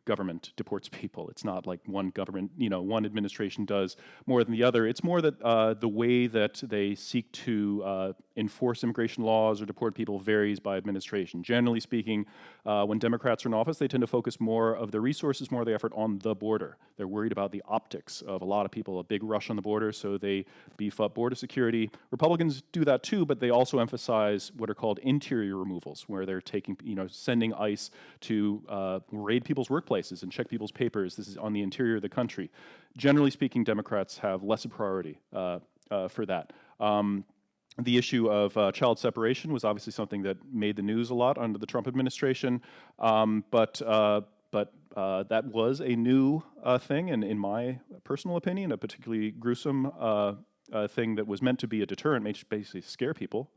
government deports people. It's not like one government, one administration does more than the other. It's more that the way that they seek to enforce immigration laws or deport people varies by administration. Generally speaking, when Democrats are in office, they tend to focus more of their resources, more of the effort on the border. They're worried about the optics of a lot of people, a big rush on the border, so they beef up border security. Republicans do that too, but they also emphasize what are called interior removals, where they're sending ICE to raid people's workplaces and check people's papers. This is on the interior of the country. Generally speaking, Democrats have less a priority for that. The issue of child separation was obviously something that made the news a lot under the Trump administration, but that was a new thing, and in my personal opinion, a particularly gruesome thing that was meant to be a deterrent, basically scare people.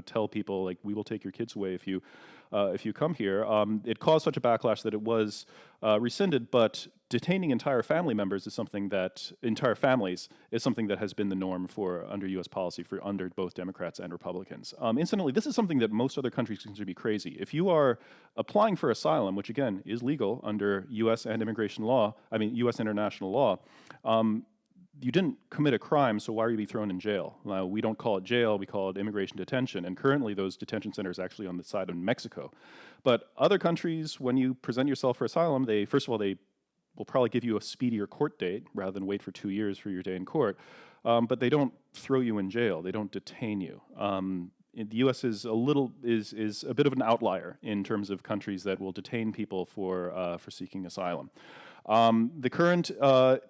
Tell people like, we will take your kids away if you come here. It caused such a backlash that it was rescinded, but detaining entire family members is something that, entire families, is something that has been the norm for under U.S. policy for under both Democrats and Republicans. Incidentally, this is something that most other countries consider to be crazy. If you are applying for asylum, which again is legal under U.S. and U.S. international law, you didn't commit a crime, so why are you be thrown in jail? We don't call it jail, we call it immigration detention, and currently those detention centers are actually on the side of Mexico. But other countries, when you present yourself for asylum, first of all, they will probably give you a speedier court date rather than wait for 2 years for your day in court, but they don't throw you in jail, they don't detain you. The U.S. is a bit of an outlier in terms of countries that will detain people for seeking asylum. The current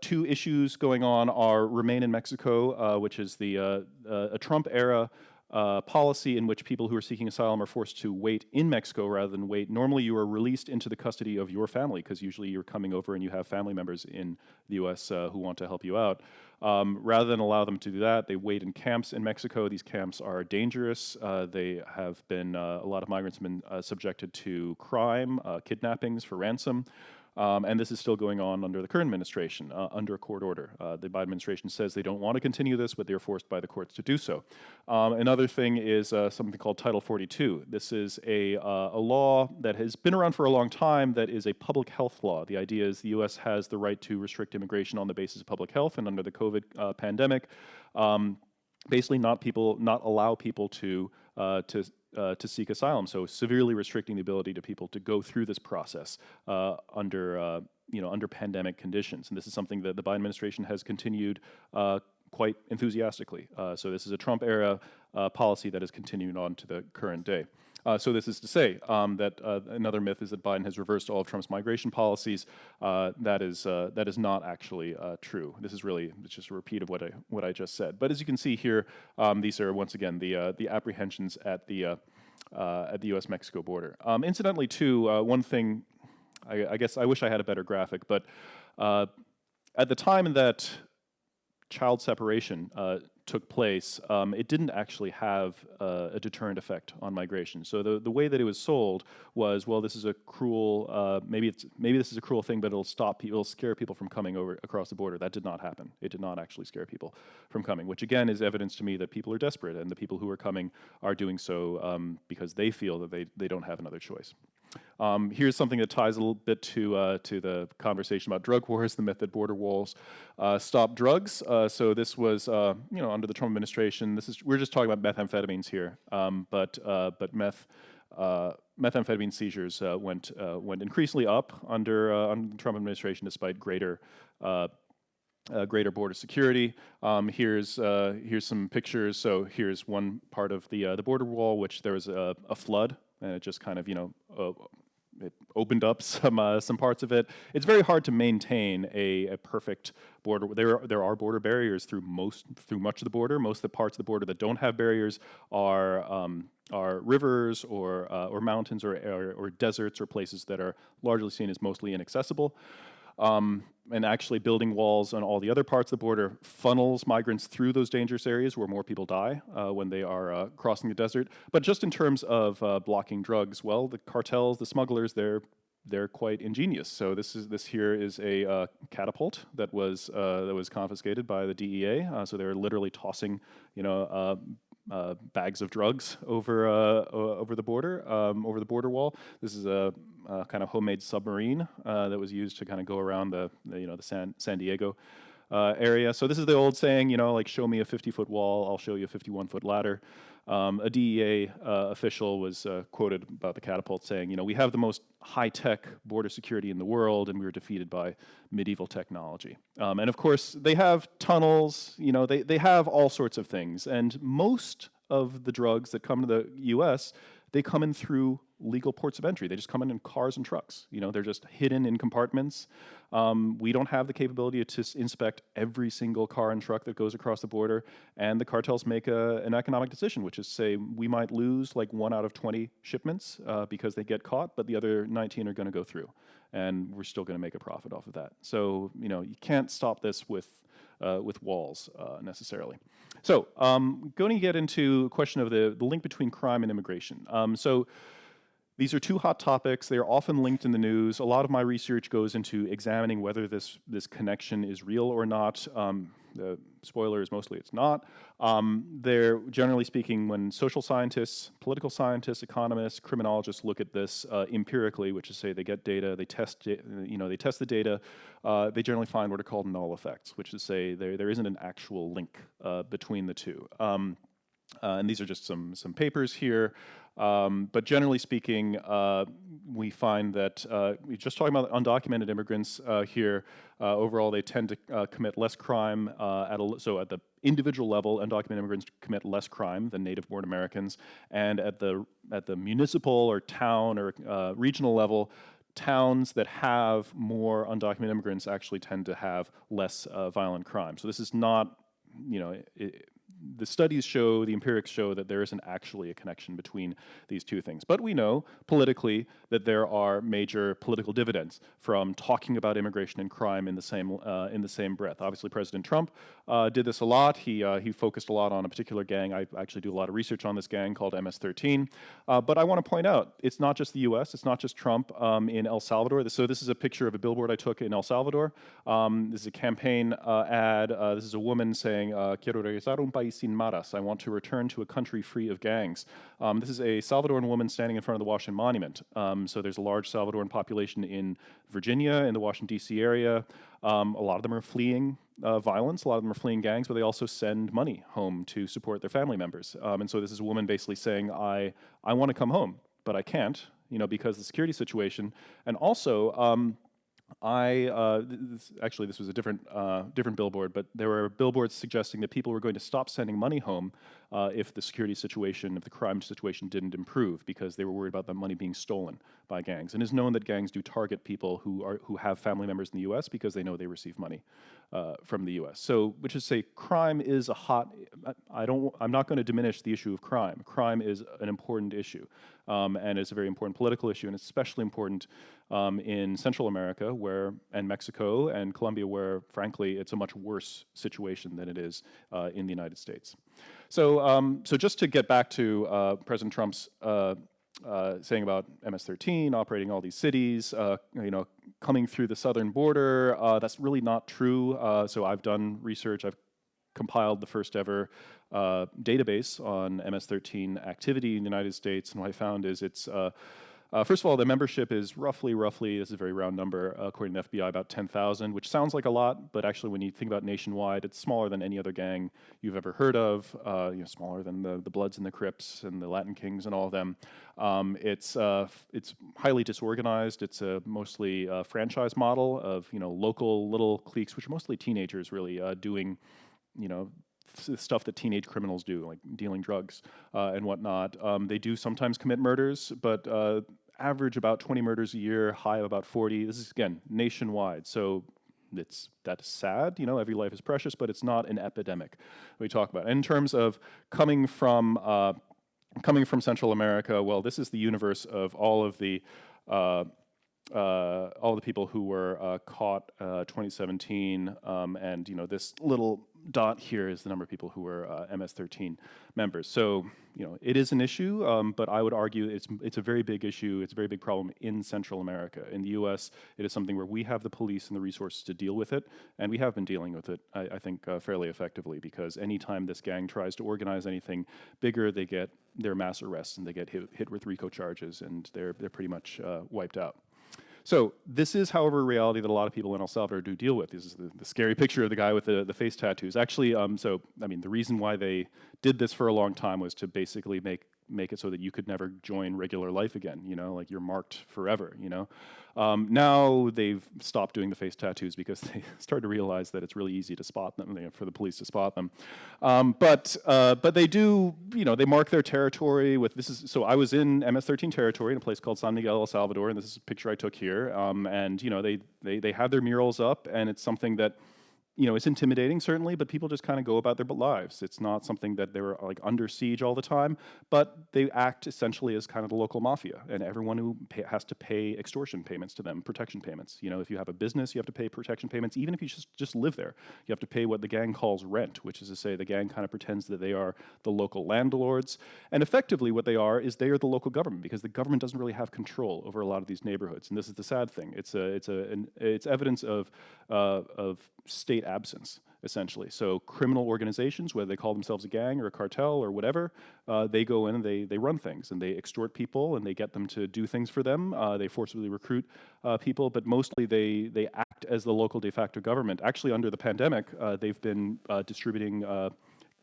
two issues going on are Remain in Mexico, which is a Trump-era policy in which people who are seeking asylum are forced to wait in Mexico rather than wait. Normally, you are released into the custody of your family because usually you're coming over and you have family members in the U.S. Who want to help you out. Rather than allow them to do that, they wait in camps in Mexico. These camps are dangerous. They have been, a lot of migrants have been subjected to crime, kidnappings for ransom. And this is still going on under the current administration, under a court order. The Biden administration says they don't want to continue this, but they're forced by the courts to do so. Another thing is something called Title 42. This is a law that has been around for a long time that is a public health law. The idea is the U.S. has the right to restrict immigration on the basis of public health, and under the COVID pandemic, basically not allow people to seek asylum, so severely restricting the ability to people to go through this process under pandemic conditions. And this is something that the Biden administration has continued quite enthusiastically. So this is a Trump-era policy that has continued on to the current day. So this is to say that another myth is that Biden has reversed all of Trump's migration policies. That is not actually true. This is it's just a repeat of what I just said. But as you can see here, these are once again the apprehensions at the U.S.-Mexico border. Incidentally, too, one thing I guess I wish I had a better graphic, but at the time that child separation took place, it didn't actually have a deterrent effect on migration. So the way that it was sold was, well, this is a cruel, maybe this is a cruel thing, but it'll scare people from coming over across the border. That did not happen. It did not actually scare people from coming, which again is evidence to me that people are desperate, and the people who are coming are doing so because they feel that they don't have another choice. Here's something that ties a little bit to the conversation about drug wars, the myth that border walls stop drugs. So this was, under the Trump administration. We're just talking about methamphetamines here, but methamphetamine seizures went increasingly up under the Trump administration, despite greater border security. Here's some pictures. So here's one part of the border wall, which there was a flood, and it just kind of it opened up some parts of it. It's very hard to maintain a perfect border. There are border barriers through much of the border. Most of the parts of the border that don't have barriers are rivers or mountains or deserts or places that are largely seen as mostly inaccessible. And actually building walls on all the other parts of the border funnels migrants through those dangerous areas where more people die when they are crossing the desert. But just in terms of blocking drugs, well, the cartels, the smugglers, they're quite ingenious. So this here is a catapult that was confiscated by the DEA. So they're literally tossing, bags of drugs over the border wall. This is a kind of homemade submarine that was used to kind of go around the San Diego area. So this is the old saying, like, show me a 50-foot wall, I'll show you a 51-foot ladder. A DEA official was quoted about the catapult saying, we have the most high-tech border security in the world, and we were defeated by medieval technology. And of course, they have tunnels, they have all sorts of things. And most of the drugs that come to the U.S., they come in through legal ports of entry. They just come in cars and trucks. You know, they're just hidden in compartments. We don't have the capability to inspect every single car and truck that goes across the border, and the cartels make an economic decision, which is say we might lose like 1 out of 20 shipments because they get caught, but the other 19 are going to go through, and we're still going to make a profit off of that. So, you know, you can't stop this with walls necessarily. So, going to get into a question of the link between crime and immigration. So, these are two hot topics. They are often linked in the news. A lot of my research goes into examining whether this connection is real or not. The spoiler is mostly it's not. They're generally speaking, when social scientists, political scientists, economists, criminologists look at this empirically, which is say they get data, they test it, they test the data. They generally find what are called null effects, which is say there isn't an actual link between the two. And these are just some papers here. But generally speaking, we find that we're just talking about undocumented immigrants here. Overall, they tend to commit less crime at the individual level. Undocumented immigrants commit less crime than native-born Americans, and at the municipal or town or regional level, towns that have more undocumented immigrants actually tend to have less violent crime. So this is not, the studies show, the empirics show that there isn't actually a connection between these two things. But we know politically that there are major political dividends from talking about immigration and crime in the same breath. Obviously, President Trump did this a lot. He focused a lot on a particular gang. I actually do a lot of research on this gang called MS-13. But I want to point out, it's not just the U.S. It's not just Trump in El Salvador. So this is a picture of a billboard I took in El Salvador. This is a campaign ad. This is a woman saying, "Quiero regresar a un país sin maras." I want to return to a country free of gangs. This is a Salvadoran woman standing in front of the Washington Monument. So there's a large Salvadoran population in Virginia, in the Washington, D.C. area. A lot of them are fleeing violence. A lot of them are fleeing gangs, but they also send money home to support their family members. And so this is a woman basically saying, I want to come home, but I can't, because of the security situation. And also, this was a different billboard, but there were billboards suggesting that people were going to stop sending money home if the security situation, if the crime situation didn't improve, because they were worried about the money being stolen by gangs. And it's known that gangs do target people who have family members in the U.S. because they know they receive money from the U.S. So, which is to say, crime is a hot. I'm not going to diminish the issue of crime. Crime is an important issue, and it's a very important political issue, and it's especially important in Central America, and Mexico and Colombia, where frankly it's a much worse situation than it is in the United States. So, just to get back to President Trump's saying about MS-13 operating all these cities, coming through the southern border, that's really not true. So I've done research. I've compiled the first ever database on MS-13 activity in the United States, and what I found is it's first of all, the membership is roughly, this is a very round number, according to the FBI, about 10,000, which sounds like a lot, but actually when you think about nationwide, it's smaller than any other gang you've ever heard of, smaller than the Bloods and the Crips and the Latin Kings and all of them. It's highly disorganized. It's a mostly franchise model of, local little cliques, which are mostly teenagers really doing, stuff that teenage criminals do, like dealing drugs and whatnot. They do sometimes commit murders, but average about 20 murders a year, high of about 40. This is, again, nationwide. So that's sad. Every life is precious, but it's not an epidemic we talk about. And in terms of coming from Central America, well, this is the universe of all the people who were caught 2017, and this little dot here is the number of people who were MS-13 members. So it is an issue, but I would argue it's a very big issue. It's a very big problem in Central America. In the U.S., it is something where we have the police and the resources to deal with it, and we have been dealing with it, I think, fairly effectively. Because anytime this gang tries to organize anything bigger, they get their mass arrests and they get hit with RICO charges, and they're pretty much wiped out. So this is, however, a reality that a lot of people in El Salvador do deal with. This is the scary picture of the guy with the face tattoos. Actually, the reason why they did this for a long time was to basically make make it so that you could never join regular life again, like you're marked forever, Now they've stopped doing the face tattoos because they started to realize that it's really easy to spot them, for the police to spot them. But they do, they mark their territory with, so I was in MS-13 territory in a place called San Miguel, El Salvador, and this is a picture I took here. And, they have their murals up, and it's something that, it's intimidating, certainly, but people just kind of go about their lives. It's not something that they're like under siege all the time, but they act essentially as kind of the local mafia, and everyone who has to pay extortion payments to them, protection payments. If you have a business, you have to pay protection payments. Even if you just live there, you have to pay what the gang calls rent, which is to say the gang kind of pretends that they are the local landlords. And effectively what they are is they are the local government, because the government doesn't really have control over a lot of these neighborhoods. And this is the sad thing. It's evidence of state absence, essentially. So criminal organizations, whether they call themselves a gang or a cartel or whatever, they go in and they run things, and they extort people, and they get them to do things for them. They forcibly recruit people, but mostly they act as the local de facto government. Actually, under the pandemic, they've been distributing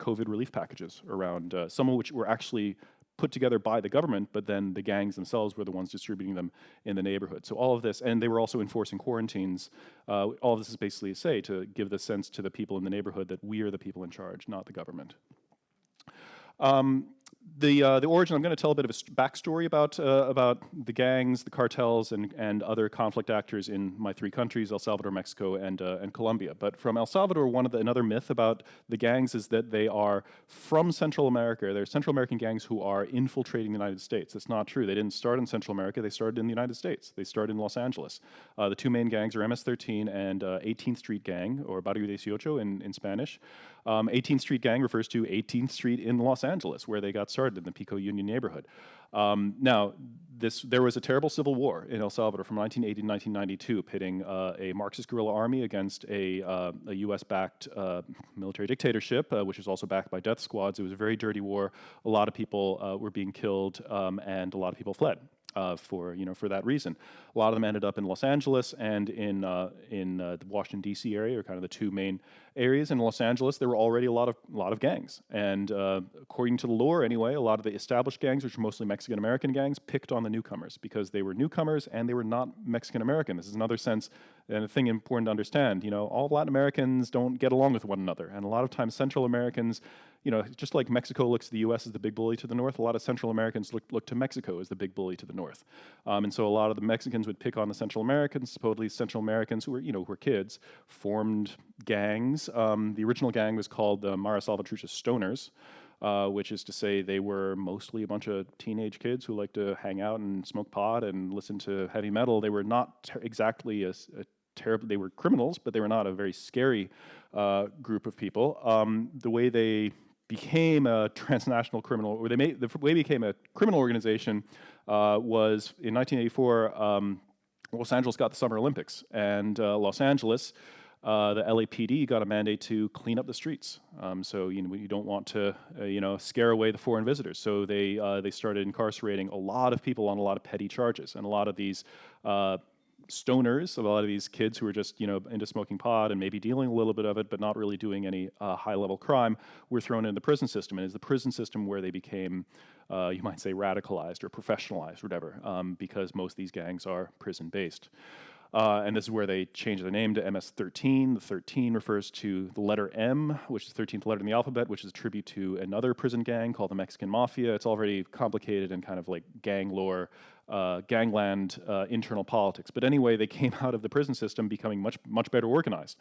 COVID relief packages around, some of which were actually put together by the government, but then the gangs themselves were the ones distributing them in the neighborhood. So all of this, and they were also enforcing quarantines. All of this is basically to give the sense to the people in the neighborhood that we are the people in charge, not the government. The origin, I'm going to tell a bit of a backstory about the gangs, the cartels, and other conflict actors in my three countries, El Salvador, Mexico, and Colombia. But from El Salvador, another myth about the gangs is that they are from Central America. They're Central American gangs who are infiltrating the United States. That's not true. They didn't start in Central America. They started in the United States. They started in Los Angeles. The two main gangs are MS-13 and 18th Street Gang, or Barrio 18 in Spanish. 18th Street Gang refers to 18th Street in Los Angeles, where they got started in the Pico Union neighborhood. Now, there was a terrible civil war in El Salvador from 1980 to 1992, pitting a Marxist guerrilla army against a U.S.-backed military dictatorship, which was also backed by death squads. It was a very dirty war. A lot of people were being killed, and a lot of people fled. For that reason, a lot of them ended up in Los Angeles and in the Washington D.C. area, are kind of the two main areas. In Los Angeles, there were already a lot of gangs, and according to the lore, anyway, a lot of the established gangs, which were mostly Mexican American gangs, picked on the newcomers because they were newcomers and they were not Mexican American. This is another sense and a thing important to understand. All Latin Americans don't get along with one another, and a lot of times Central Americans. Just like Mexico looks to the U.S. as the big bully to the north, a lot of Central Americans look to Mexico as the big bully to the north. And so a lot of the Mexicans would pick on the Central Americans. Supposedly Central Americans who were kids formed gangs. The original gang was called the Mara Salvatrucha Stoners, which is to say they were mostly a bunch of teenage kids who liked to hang out and smoke pot and listen to heavy metal. They were not exactly a terrible. They were criminals, but they were not a very scary group of people. The way they became a transnational criminal, or the way they became a criminal organization was in 1984. Los Angeles got the Summer Olympics, and Los Angeles, the LAPD got a mandate to clean up the streets. So you don't want to scare away the foreign visitors. So they started incarcerating a lot of people on a lot of petty charges, and a lot of these stoners, a lot of these kids who were just into smoking pot and maybe dealing a little bit of it, but not really doing any high-level crime, were thrown into the prison system. And it's the prison system where they became, you might say, radicalized or professionalized, or whatever, because most of these gangs are prison-based. And this is where they changed their name to MS-13. The 13 refers to the letter M, which is the 13th letter in the alphabet, which is a tribute to another prison gang called the Mexican Mafia. It's all very complicated and kind of like gang lore, gangland, internal politics. But anyway, they came out of the prison system becoming much better organized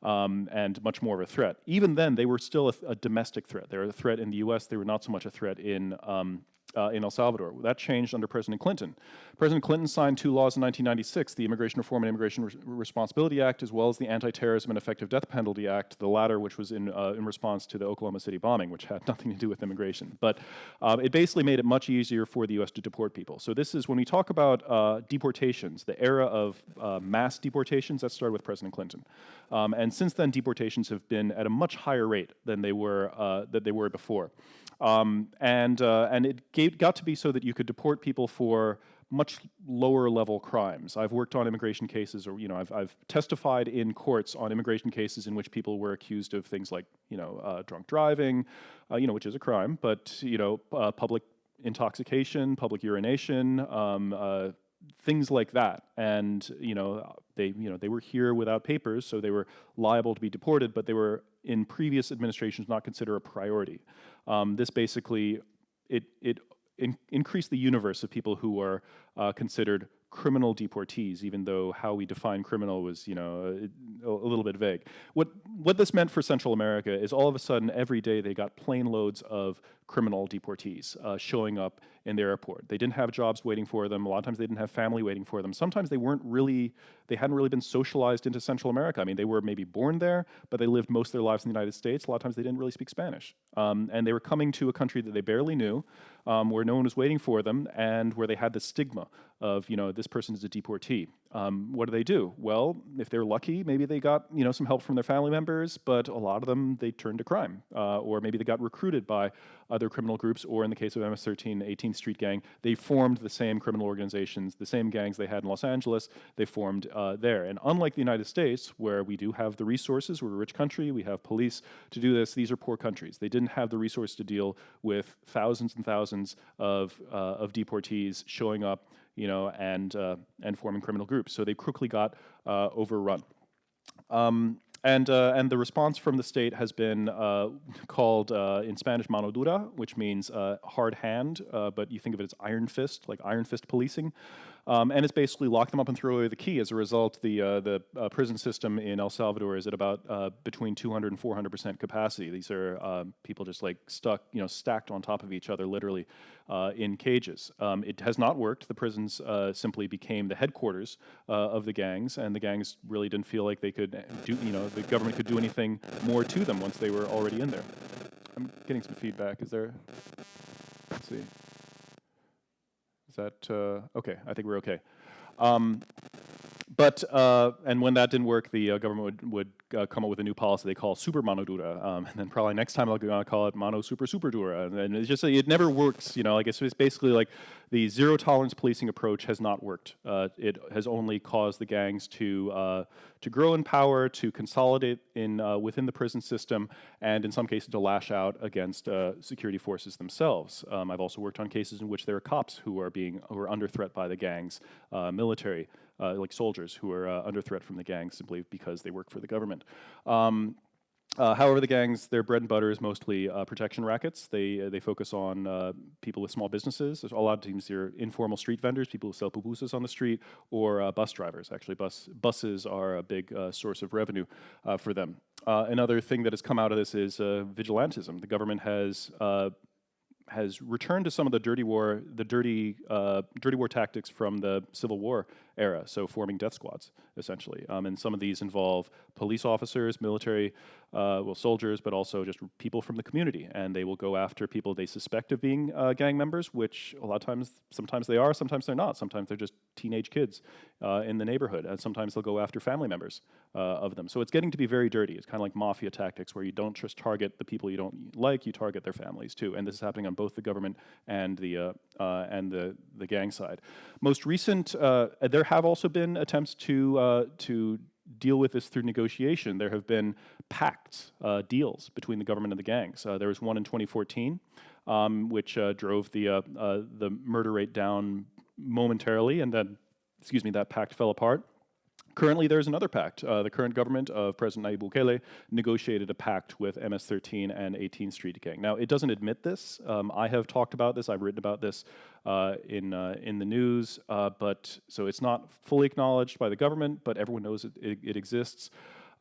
and much more of a threat. Even then, they were still a domestic threat. They were a threat in the U.S. They were not so much a threat in El Salvador. That changed under President Clinton. President Clinton signed two laws in 1996, the Immigration Reform and Immigration Responsibility Act, as well as the Anti-Terrorism and Effective Death Penalty Act, the latter which was in response to the Oklahoma City bombing, which had nothing to do with immigration. But it basically made it much easier for the U.S. to deport people. So this is, when we talk about deportations, the era of mass deportations, that started with President Clinton. And since then, deportations have been at a much higher rate than they were before. And it got to be so that you could deport people for much lower level crimes. I've worked on immigration cases, or I've testified in courts on immigration cases in which people were accused of things like drunk driving, which is a crime, but public intoxication, public urination, things like that. And they were here without papers, so they were liable to be deported, but they were in previous administrations not considered a priority. This basically increased the universe of people who were considered criminal deportees, even though how we define criminal was, a little bit vague. What this meant for Central America is all of a sudden, every day they got plane loads of criminal deportees showing up in the airport. They didn't have jobs waiting for them. A lot of times they didn't have family waiting for them. Sometimes they hadn't really been socialized into Central America. I mean, they were maybe born there, but they lived most of their lives in the United States. A lot of times they didn't really speak Spanish. And they were coming to a country that they barely knew, where no one was waiting for them, and where they had the stigma of, this person is a deportee. What do? Well, if they're lucky, maybe they got, some help from their family members, but a lot of them, they turned to crime. Or maybe they got recruited by other criminal groups, or in the case of MS-13, 18th Street Gang, they formed the same criminal organizations, the same gangs they had in Los Angeles, they formed there. And unlike the United States, where we do have the resources, we're a rich country, we have police to do this, these are poor countries. They didn't have the resource to deal with thousands and thousands of deportees showing up, and forming criminal groups. So they quickly got overrun. And the response from the state has been called in Spanish mano dura, which means hard hand, but you think of it as iron fist, like iron fist policing. And it's basically lock them up and throw away the key. As a result, the prison system in El Salvador is at about between 200 and 400% capacity. These are people just like stuck, stacked on top of each other, literally in cages. It has not worked. The prisons simply became the headquarters of the gangs, and the gangs really didn't feel like they could do, the government could do anything more to them once they were already in there. I'm getting some feedback. Is there? Let's see. Is that okay? I think we're okay. But when that didn't work, the government would come up with a new policy they call super mano dura, and then probably next time they'll call it mano super dura, and it's just it never works. I guess it's basically like the zero tolerance policing approach has not worked. It has only caused the gangs to grow in power, to consolidate within the prison system, and in some cases to lash out against security forces themselves. I've also worked on cases in which there are cops who are under threat by the gangs, military. Like soldiers who are under threat from the gangs simply because they work for the government. However, the gangs, their bread and butter is mostly protection rackets. They focus on people with small businesses. There's a lot of teams here, informal street vendors, people who sell pupusas on the street, or bus drivers. Actually, buses are a big source of revenue for them. Another thing that has come out of this is vigilantism. The government has returned to some of the dirty war tactics from the Civil War era, so forming death squads, essentially. And some of these involve police officers, military, soldiers, but also just people from the community. And they will go after people they suspect of being gang members, which a lot of times, sometimes they are, sometimes they're not. Sometimes they're just teenage kids in the neighborhood. And sometimes they'll go after family members of them. So it's getting to be very dirty. It's kind of like mafia tactics, where you don't just target the people you don't like, you target their families too. And this is happening on both the government and the gang side. Most recent, there have also been attempts to deal with this through negotiation. There have been pacts, deals between the government and the gangs. There was one in 2014, which drove the murder rate down momentarily, and then, that pact fell apart. Currently, there's another pact. The current government of President Nayib Bukele negotiated a pact with MS-13 and 18th Street Gang. Now, it doesn't admit this. I have talked about this. I've written about this in the news. So it's not fully acknowledged by the government, but everyone knows it exists.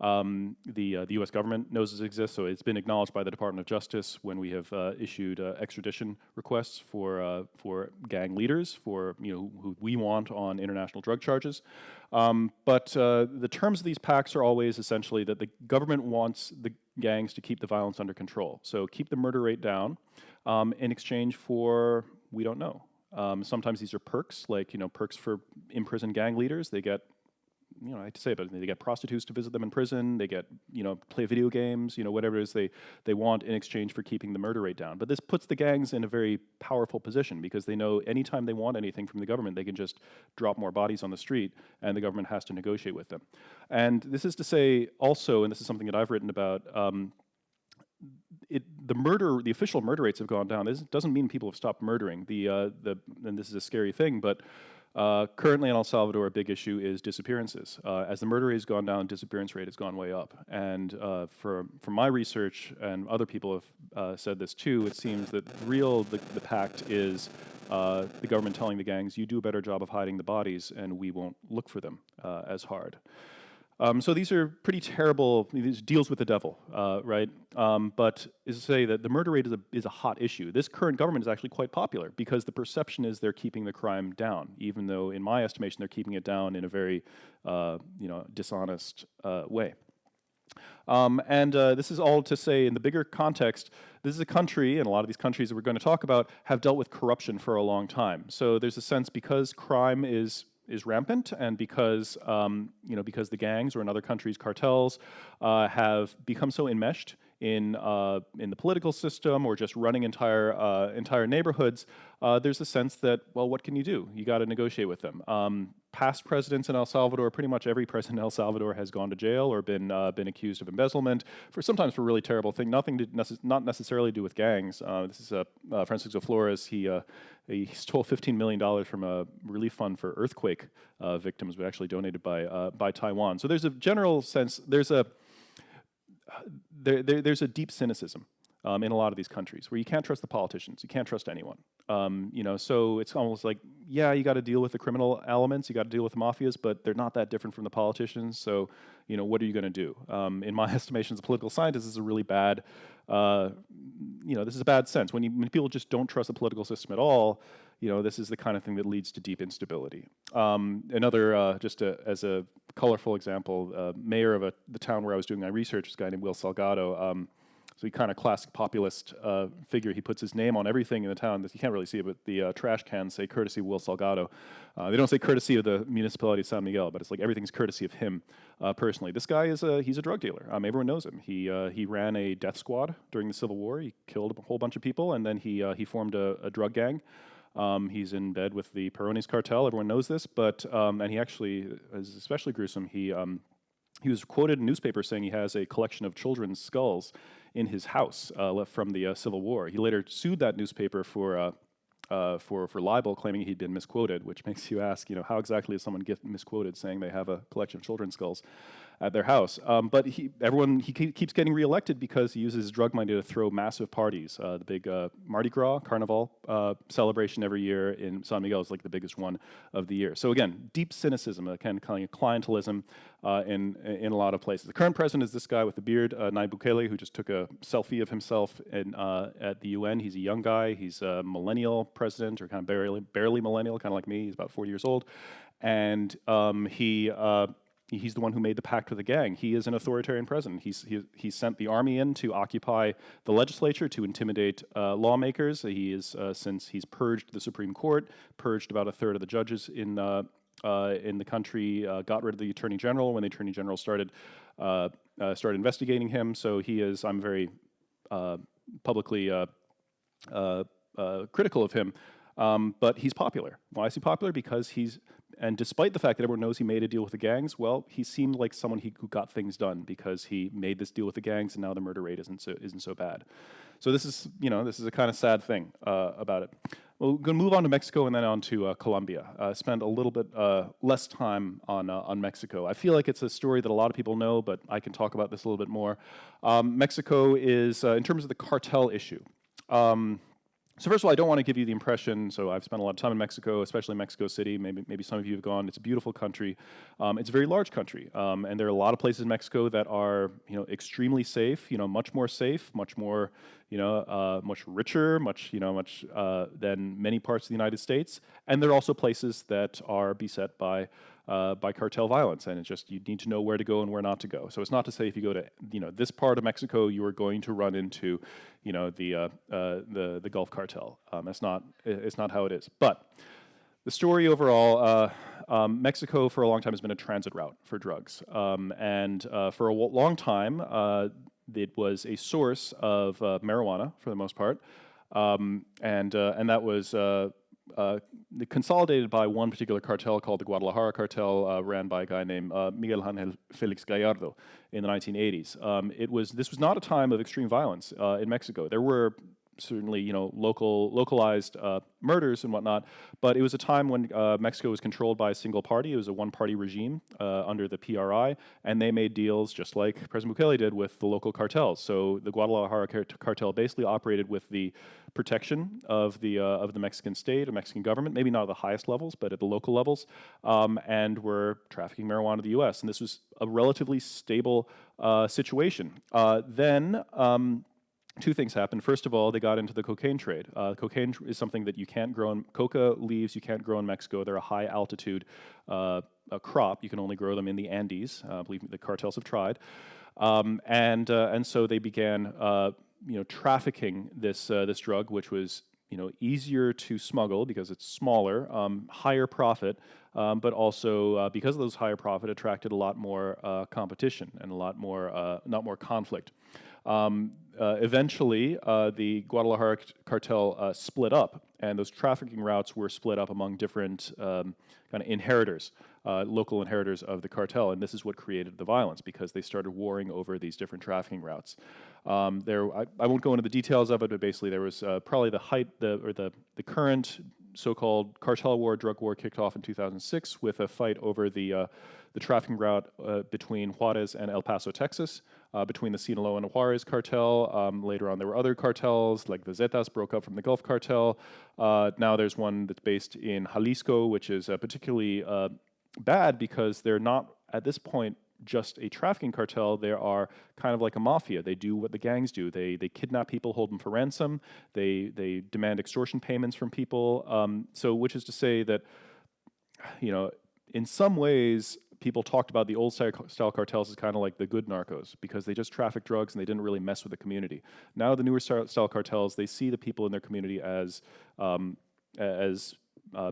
The U.S. government knows it exists, so it's been acknowledged by the Department of Justice when we have issued extradition requests for gang leaders, who we want on international drug charges. But the terms of these pacts are always essentially that the government wants the gangs to keep the violence under control. So keep the murder rate down in exchange for, we don't know. Sometimes these are perks, like perks for imprisoned gang leaders. They get, I hate to say it, but they get prostitutes to visit them in prison. They get, play video games, whatever it is they want in exchange for keeping the murder rate down. But this puts the gangs in a very powerful position, because they know anytime they want anything from the government, they can just drop more bodies on the street, and the government has to negotiate with them. And this is to say also, and this is something that I've written about, the official murder rates have gone down. This doesn't mean people have stopped murdering. And this is a scary thing, but currently in El Salvador, a big issue is disappearances. As the murder rate has gone down, disappearance rate has gone way up. And from my research, and other people have said this too, it seems that the pact is the government telling the gangs, you do a better job of hiding the bodies, and we won't look for them as hard. So these are pretty terrible. These deals with the devil, right? But is to say that the murder rate is a hot issue. This current government is actually quite popular because the perception is they're keeping the crime down, even though, in my estimation, they're keeping it down in a very, dishonest way. This is all to say, in the bigger context, this is a country, and a lot of these countries that we're going to talk about have dealt with corruption for a long time. So there's a sense, because crime is rampant, and because because the gangs, or in other countries cartels, have become so enmeshed in the political system, or just running entire neighborhoods, there's a sense that, well, what can you do? You got to negotiate with them. Past presidents in El Salvador, pretty much every president in El Salvador has gone to jail or been accused of embezzlement, sometimes for really terrible things, not necessarily to do with gangs. This is Francisco Flores. He stole $15 million from a relief fund for earthquake victims, but actually donated by Taiwan. So there's a general sense, there's a deep cynicism in a lot of these countries where you can't trust the politicians, you can't trust anyone. So it's almost like, yeah, you got to deal with the criminal elements, you got to deal with the mafias, but they're not that different from the politicians. So, what are you going to do? In my estimation as a political scientist, this is a really bad, this is a bad sense. When people just don't trust the political system at all, this is the kind of thing that leads to deep instability. Another, as a colorful example, mayor of the town where I was doing my research was a guy named Will Salgado. So he kind of classic populist figure. He puts his name on everything in the town. You can't really see it, but the trash cans say courtesy Will Salgado. They don't say courtesy of the municipality of San Miguel, but it's like everything's courtesy of him personally. This guy he's a drug dealer. Everyone knows him. He ran a death squad during the Civil War. He killed a whole bunch of people, and then he formed a drug gang. He's in bed with the Peronis cartel. Everyone knows this, but and he actually is especially gruesome. He was quoted in newspapers saying he has a collection of children's skulls in his house left from the Civil War. He later sued that newspaper for libel, claiming he'd been misquoted, which makes you ask, how exactly does someone get misquoted saying they have a collection of children's skulls at their house? But he keeps getting reelected because he uses drug money to throw massive parties. The big Mardi Gras Carnival celebration every year in San Miguel is like the biggest one of the year. So again, deep cynicism, kind of clientelism in a lot of places. The current president is this guy with the beard, Nayib Bukele, who just took a selfie of himself at the UN. He's a young guy. He's a millennial president, or kind of barely millennial, kind of like me. He's about 40 years old, and he's the one who made the pact with the gang. He is an authoritarian president. He sent the army in to occupy the legislature, to intimidate lawmakers. He is since he's purged the Supreme Court, purged about a third of the judges in the country, got rid of the attorney general when the attorney general started investigating him. So I'm very publicly critical of him, but he's popular. Why is he popular? Because and despite the fact that everyone knows he made a deal with the gangs, well, he seemed like someone who got things done because he made this deal with the gangs, and now the murder rate isn't so bad. So this is a kind of sad thing about it. Well, we're going to move on to Mexico and then on to Colombia. Spend a little bit less time on Mexico. I feel like it's a story that a lot of people know, but I can talk about this a little bit more. Mexico is, in terms of the cartel issue. So first of all, I don't want to give you the impression, so I've spent a lot of time in Mexico, especially Mexico City, maybe some of you have gone. It's a beautiful country. It's a very large country, and there are a lot of places in Mexico that are, extremely safe, much more safe, much more, much richer, much than many parts of the United States. And there are also places that are beset by cartel violence, and it's just, you need to know where to go and where not to go. So it's not to say if you go to this part of Mexico you are going to run into the Gulf cartel. It's not how it is. But the story overall, Mexico for a long time has been a transit route for drugs, and for a long time it was a source of marijuana for the most part, and that was consolidated by one particular cartel called the Guadalajara cartel, ran by a guy named Miguel Ángel Félix Gallardo in the 1980s. This was not a time of extreme violence in Mexico. There were certainly, localized murders and whatnot, but it was a time when Mexico was controlled by a single party. It was a one-party regime under the PRI, and they made deals just like President Bukele did with the local cartels. So the Guadalajara cartel basically operated with the protection of the Mexican state, or Mexican government, maybe not at the highest levels, but at the local levels, and were trafficking marijuana to the U.S. And this was a relatively stable situation. Then. Two things happened. First of all, they got into the cocaine trade. Cocaine is something that you can't grow in, coca leaves you can't grow in Mexico. They're a high altitude crop. You can only grow them in the Andes. Believe me, the cartels have tried. And so they began, trafficking this drug, which was, easier to smuggle because it's smaller, higher profit, but also because of those higher profit, attracted a lot more competition and a lot more conflict. Eventually, the Guadalajara cartel split up, and those trafficking routes were split up among different kind of inheritors, local inheritors of the cartel, and this is what created the violence because they started warring over these different trafficking routes. I won't go into the details of it, but basically there was probably the current so-called cartel war, drug war, kicked off in 2006 with a fight over the trafficking route between Juarez and El Paso, Texas, between the Sinaloa and Juarez cartel. Later on, there were other cartels, like the Zetas broke up from the Gulf cartel. Now there's one that's based in Jalisco, which is particularly bad because they're not, at this point, just a trafficking cartel. They are kind of like a mafia. They do what the gangs do. They kidnap people, hold them for ransom. They demand extortion payments from people. So, which is to say that, in some ways, people talked about the old style cartels as kind of like the good narcos because they just traffic drugs and they didn't really mess with the community. Now the newer style cartels, they see the people in their community as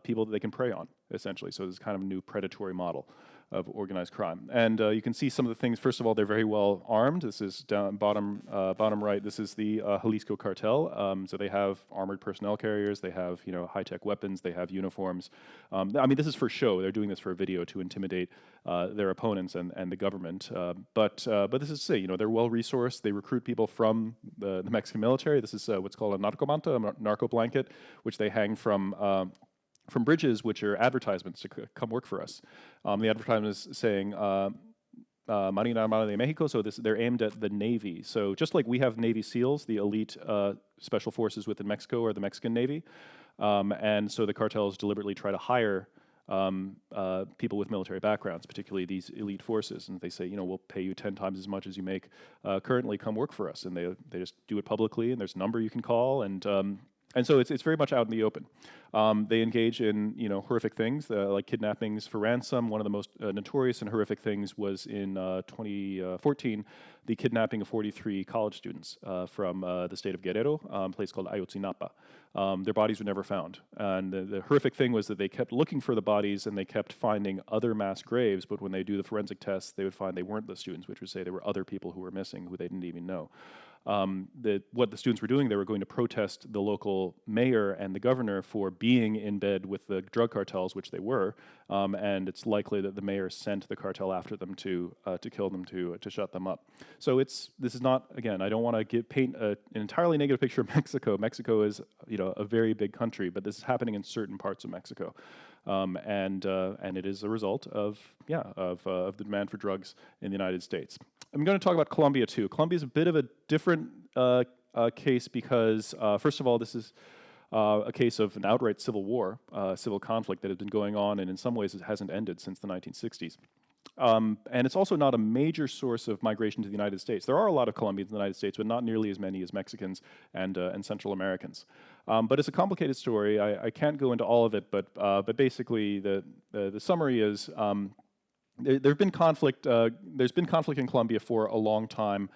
people that they can prey on, essentially. So it's kind of a new predatory model of organized crime. And you can see some of the things. First of all, they're very well armed. This is down bottom right. This is the Jalisco cartel. So they have armored personnel carriers. They have high-tech weapons. They have uniforms. This is for show. They're doing this for a video to intimidate their opponents and the government. But this is to say, they're well resourced. They recruit people from the Mexican military. This is what's called a narcomanta, a narco blanket, which they hang from bridges, which are advertisements to come work for us. The advertisement is saying, Marina Armada de Mexico, so they're aimed at the Navy. So just like we have Navy SEALs, the elite special forces within Mexico are the Mexican Navy. And so the cartels deliberately try to hire people with military backgrounds, particularly these elite forces. And they say, we'll pay you 10 times as much as you make currently, come work for us. And they just do it publicly, and there's a number you can call, and so it's very much out in the open. They engage in horrific things like kidnappings for ransom. One of the most notorious and horrific things was in 2014, the kidnapping of 43 college students from the state of Guerrero, a place called Ayotzinapa. Their bodies were never found. And the horrific thing was that they kept looking for the bodies and they kept finding other mass graves, but when they do the forensic tests, they would find they weren't the students, which would say there were other people who were missing who they didn't even know. What the students were doing, they were going to protest the local mayor and the governor for being in bed with the drug cartels, which they were, and it's likely that the mayor sent the cartel after them to kill them, to shut them up. So this is not, again, I don't want to paint an entirely negative picture of Mexico. Mexico is a very big country, but this is happening in certain parts of Mexico, and it is a result of the demand for drugs in the United States. I'm going to talk about Colombia too. Colombia is a bit of a different case because, first of all, this is a case of an outright civil war, civil conflict that has been going on, and in some ways it hasn't ended since the 1960s. And it's also not a major source of migration to the United States. There are a lot of Colombians in the United States, but not nearly as many as Mexicans and Central Americans. But it's a complicated story. I can't go into all of it, but basically the summary is. There's been conflict in Colombia for a long time.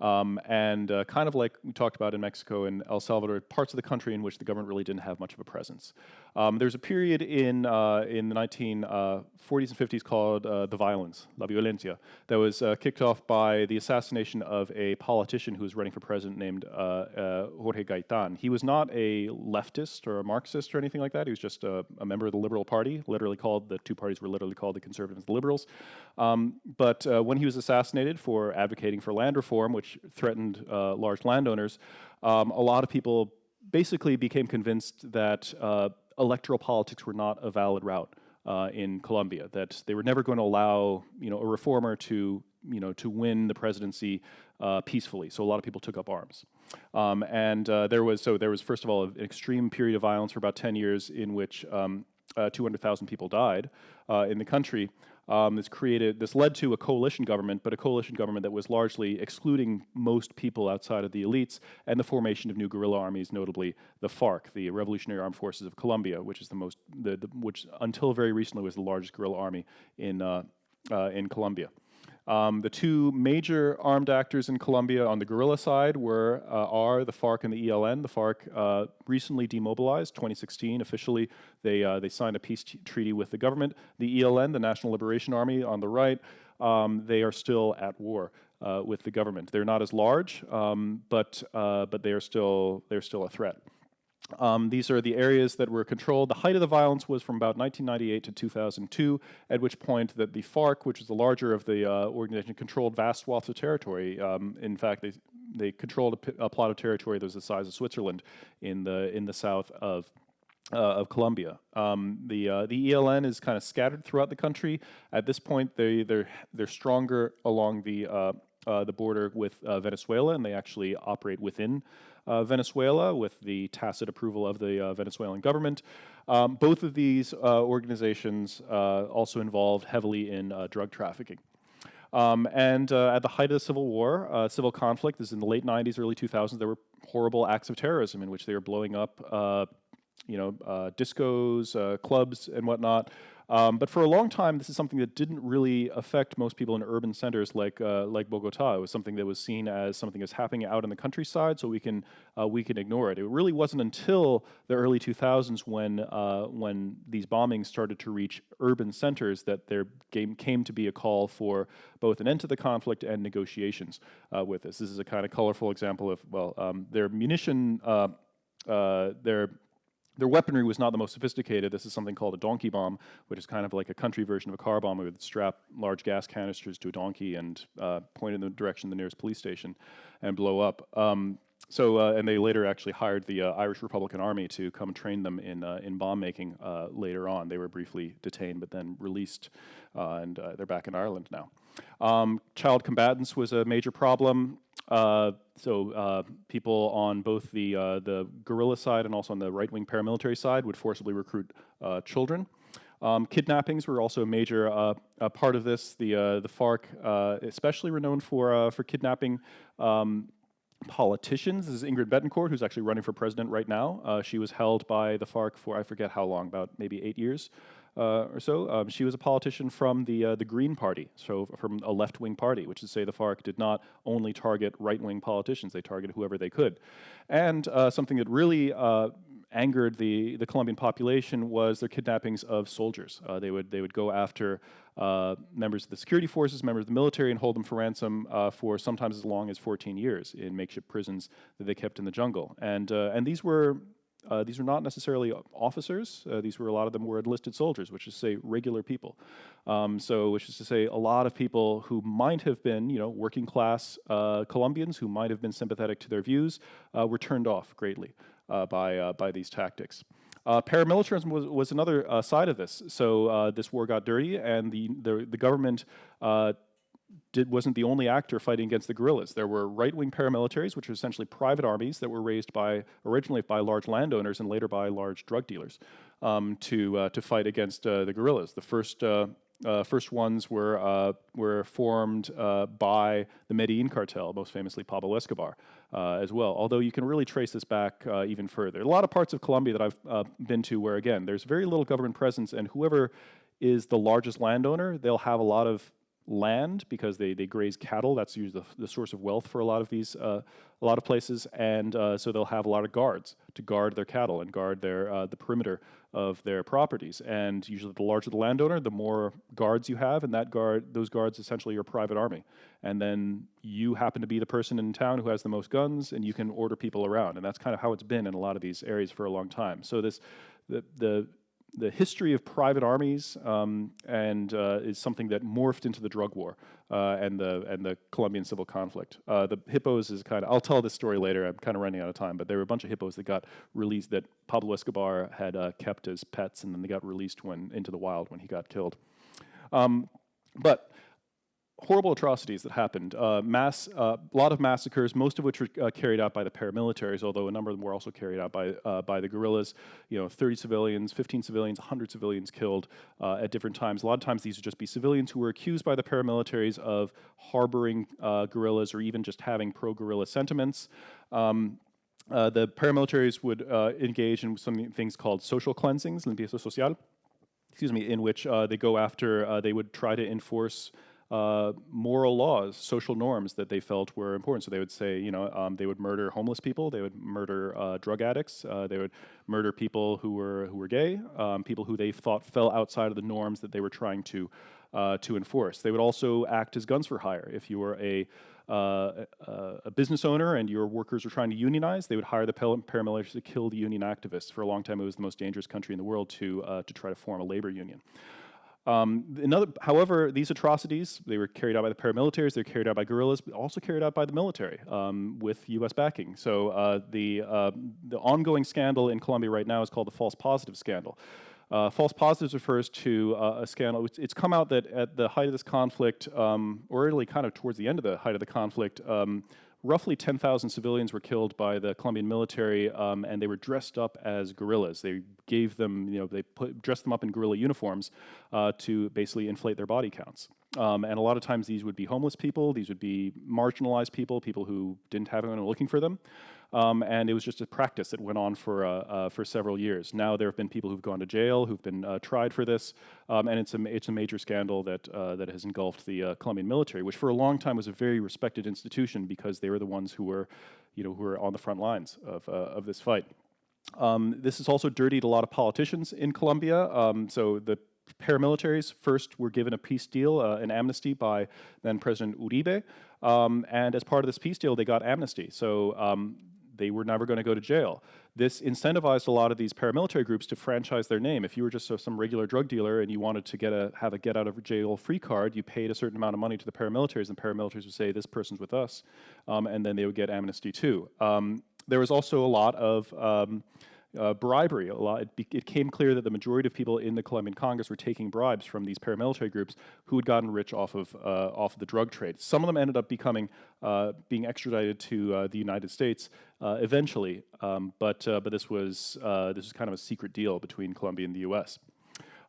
And kind of like we talked about in Mexico and El Salvador, parts of the country in which the government really didn't have much of a presence. There's a period in the 1940s and 50s called the violence, la violencia, that was kicked off by the assassination of a politician who was running for president named Jorge Gaitan. He was not a leftist or a Marxist or anything like that. He was just a member of the Liberal Party, the two parties were literally called the Conservatives and the Liberals. But when he was assassinated for advocating for land reform, which threatened large landowners, a lot of people basically became convinced that electoral politics were not a valid route in Colombia, that they were never going to allow, a reformer to win the presidency peacefully. So a lot of people took up arms. And there was first of all an extreme period of violence for about 10 years in which 200,000 people died in the country. This led to a coalition government, but a coalition government that was largely excluding most people outside of the elites, and the formation of new guerrilla armies, notably the FARC, the Revolutionary Armed Forces of Colombia, which is which until very recently was the largest guerrilla army in Colombia. The two major armed actors in Colombia on the guerrilla side are the FARC and the ELN. The FARC recently demobilized, 2016 officially. They signed a peace treaty with the government. The ELN, the National Liberation Army, on the right, they are still at war with the government. They're not as large, but they are still a threat. These are the areas that were controlled. The height of the violence was from about 1998 to 2002, at which point that the FARC, which is the larger of the organization, controlled vast swaths of territory. In fact, they controlled a plot of territory that was the size of Switzerland in the south of Colombia. The ELN is kind of scattered throughout the country. At this point, they're stronger along the border with Venezuela, and they actually operate within Venezuela with the tacit approval of the Venezuelan government. Both of these organizations also involved heavily in drug trafficking. And at the height of the Civil War, civil conflict, this is in the late 90s, early 2000s, there were horrible acts of terrorism in which they were blowing up discos, clubs, and whatnot. But for a long time, this is something that didn't really affect most people in urban centers like Bogota. It was something that was seen as something that's happening out in the countryside, so we can ignore it. It really wasn't until the early 2000s when these bombings started to reach urban centers that there came to be a call for both an end to the conflict and negotiations with this. This is a kind of colorful example of their munition, their weaponry was not the most sophisticated. This is something called a donkey bomb, which is kind of like a country version of a car bomb. We would strap large gas canisters to a donkey and point in the direction of the nearest police station and blow up. And they later actually hired the Irish Republican Army to come train them in bomb making later on. They were briefly detained, but then released, and they're back in Ireland now. Child combatants was a major problem. People on both the guerrilla side and also on the right-wing paramilitary side would forcibly recruit children. Kidnappings were also a major part of this. The FARC, especially renowned for kidnapping politicians. This is Ingrid Betancourt, who's actually running for president right now. She was held by the FARC for I forget how long, about maybe 8 years. Or so. She was a politician from the Green Party, so from a left-wing party, which is to say the FARC did not only target right-wing politicians, they targeted whoever they could. And something that really angered the Colombian population was their kidnappings of soldiers. They would go after members of the security forces, members of the military, and hold them for ransom for sometimes as long as 14 years in makeshift prisons that they kept in the jungle. And these were not necessarily officers. A lot of them were enlisted soldiers, which is to say regular people. Which is to say a lot of people who might have been, working class Colombians who might have been sympathetic to their views were turned off greatly by these tactics. Paramilitarism was another side of this. So this war got dirty, and the government wasn't the only actor fighting against the guerrillas. There were right-wing paramilitaries, which were essentially private armies that were raised originally by large landowners and later by large drug dealers to fight against the guerrillas. The first ones were formed by the Medellin cartel, most famously Pablo Escobar, as well. Although you can really trace this back even further. A lot of parts of Colombia that I've been to where, again, there's very little government presence, and whoever is the largest landowner, they'll have a lot of land because they graze cattle. That's usually the source of wealth for a lot of these a lot of places, and so they'll have a lot of guards to guard their cattle and guard their the perimeter of their properties. And usually, the larger the landowner, the more guards you have, and those guards essentially your private army. And then you happen to be the person in town who has the most guns, and you can order people around. And that's kind of how it's been in a lot of these areas for a long time. So the history of private armies is something that morphed into the drug war and the Colombian civil conflict. The hippos is kind of, I'll tell this story later, I'm kind of running out of time, but there were a bunch of hippos that got released that Pablo Escobar had kept as pets, and then they got released into the wild when he got killed. But horrible atrocities that happened. A lot of massacres, most of which were carried out by the paramilitaries, although a number of them were also carried out by the guerrillas. 30 civilians, 15 civilians, 100 civilians killed at different times. A lot of times these would just be civilians who were accused by the paramilitaries of harboring guerrillas or even just having pro-guerrilla sentiments. The paramilitaries would engage in some things called social cleansings, limpieza social, in which they go after, they would try to enforce moral laws, social norms that they felt were important. So they would say, they would murder homeless people, they would murder drug addicts, they would murder people who were gay, people who they thought fell outside of the norms that they were trying to enforce. They would also act as guns for hire. If you were a business owner and your workers were trying to unionize, they would hire the paramilitaries to kill the union activists. For a long time, it was the most dangerous country in the world to try to form a labor union. However, these atrocities, they were carried out by the paramilitaries, they were carried out by guerrillas, but also carried out by the military with U.S. backing. So the ongoing scandal in Colombia right now is called the false positive scandal. False positives refers to a scandal. It's come out that at the height of this conflict, or really kind of towards the end of the height of the conflict, roughly 10,000 civilians were killed by the Colombian military, and they were dressed up as guerrillas. They gave them, dressed them up in guerrilla uniforms to basically inflate their body counts. And a lot of times these would be homeless people, these would be marginalized people who didn't have anyone looking for them. And it was just a practice that went on for several years. Now there have been people who've gone to jail, who've been tried for this, and it's a major scandal that has engulfed the Colombian military, which for a long time was a very respected institution because they were the ones who were on the front lines of this fight. This has also dirtied a lot of politicians in Colombia. So the paramilitaries first were given a peace deal, an amnesty by then President Uribe, and as part of this peace deal, they got amnesty. So they were never going to go to jail. This incentivized a lot of these paramilitary groups to franchise their name. If you were just some regular drug dealer and you wanted to have a get out of jail free card, you paid a certain amount of money to the paramilitaries, and paramilitaries would say, this person's with us, and then they would get amnesty too. There was also a lot of bribery. It became clear that the majority of people in the Colombian Congress were taking bribes from these paramilitary groups who had gotten rich off of the drug trade. Some of them ended up being extradited to the United States eventually, but this was kind of a secret deal between Colombia and the U.S.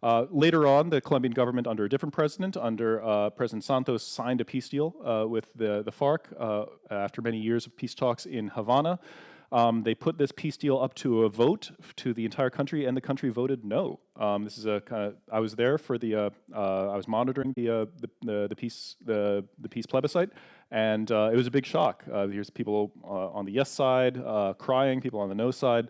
Later on, the Colombian government, under a different president, under President Santos, signed a peace deal with the FARC after many years of peace talks in Havana. They put this peace deal up to a vote to the entire country, and the country voted no. This is I was there for I was monitoring the peace plebiscite, and it was a big shock. Here's people on the yes side crying, people on the no side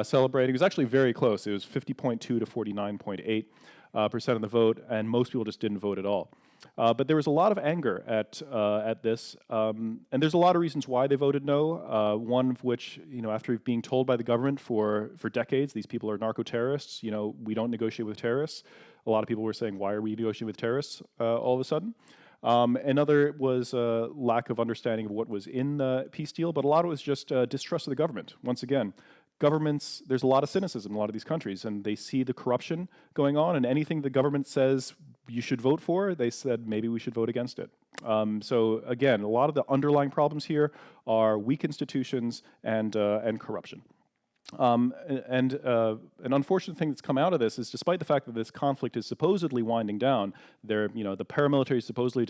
celebrating. It was actually very close. It was 50.2 to 49.8% of the vote, and most people just didn't vote at all. But there was a lot of anger at this, and there's a lot of reasons why they voted no. One of which, after being told by the government for decades, these people are narco-terrorists. We don't negotiate with terrorists. A lot of people were saying, why are we negotiating with terrorists all of a sudden? Another was a lack of understanding of what was in the peace deal, but a lot of it was just distrust of the government. Once again, governments, there's a lot of cynicism in a lot of these countries, and they see the corruption going on, and anything the government says you should vote for, they said maybe we should vote against it. So again, a lot of the underlying problems here are weak institutions and corruption. An unfortunate thing that's come out of this is, despite the fact that this conflict is supposedly winding down, the paramilitary supposedly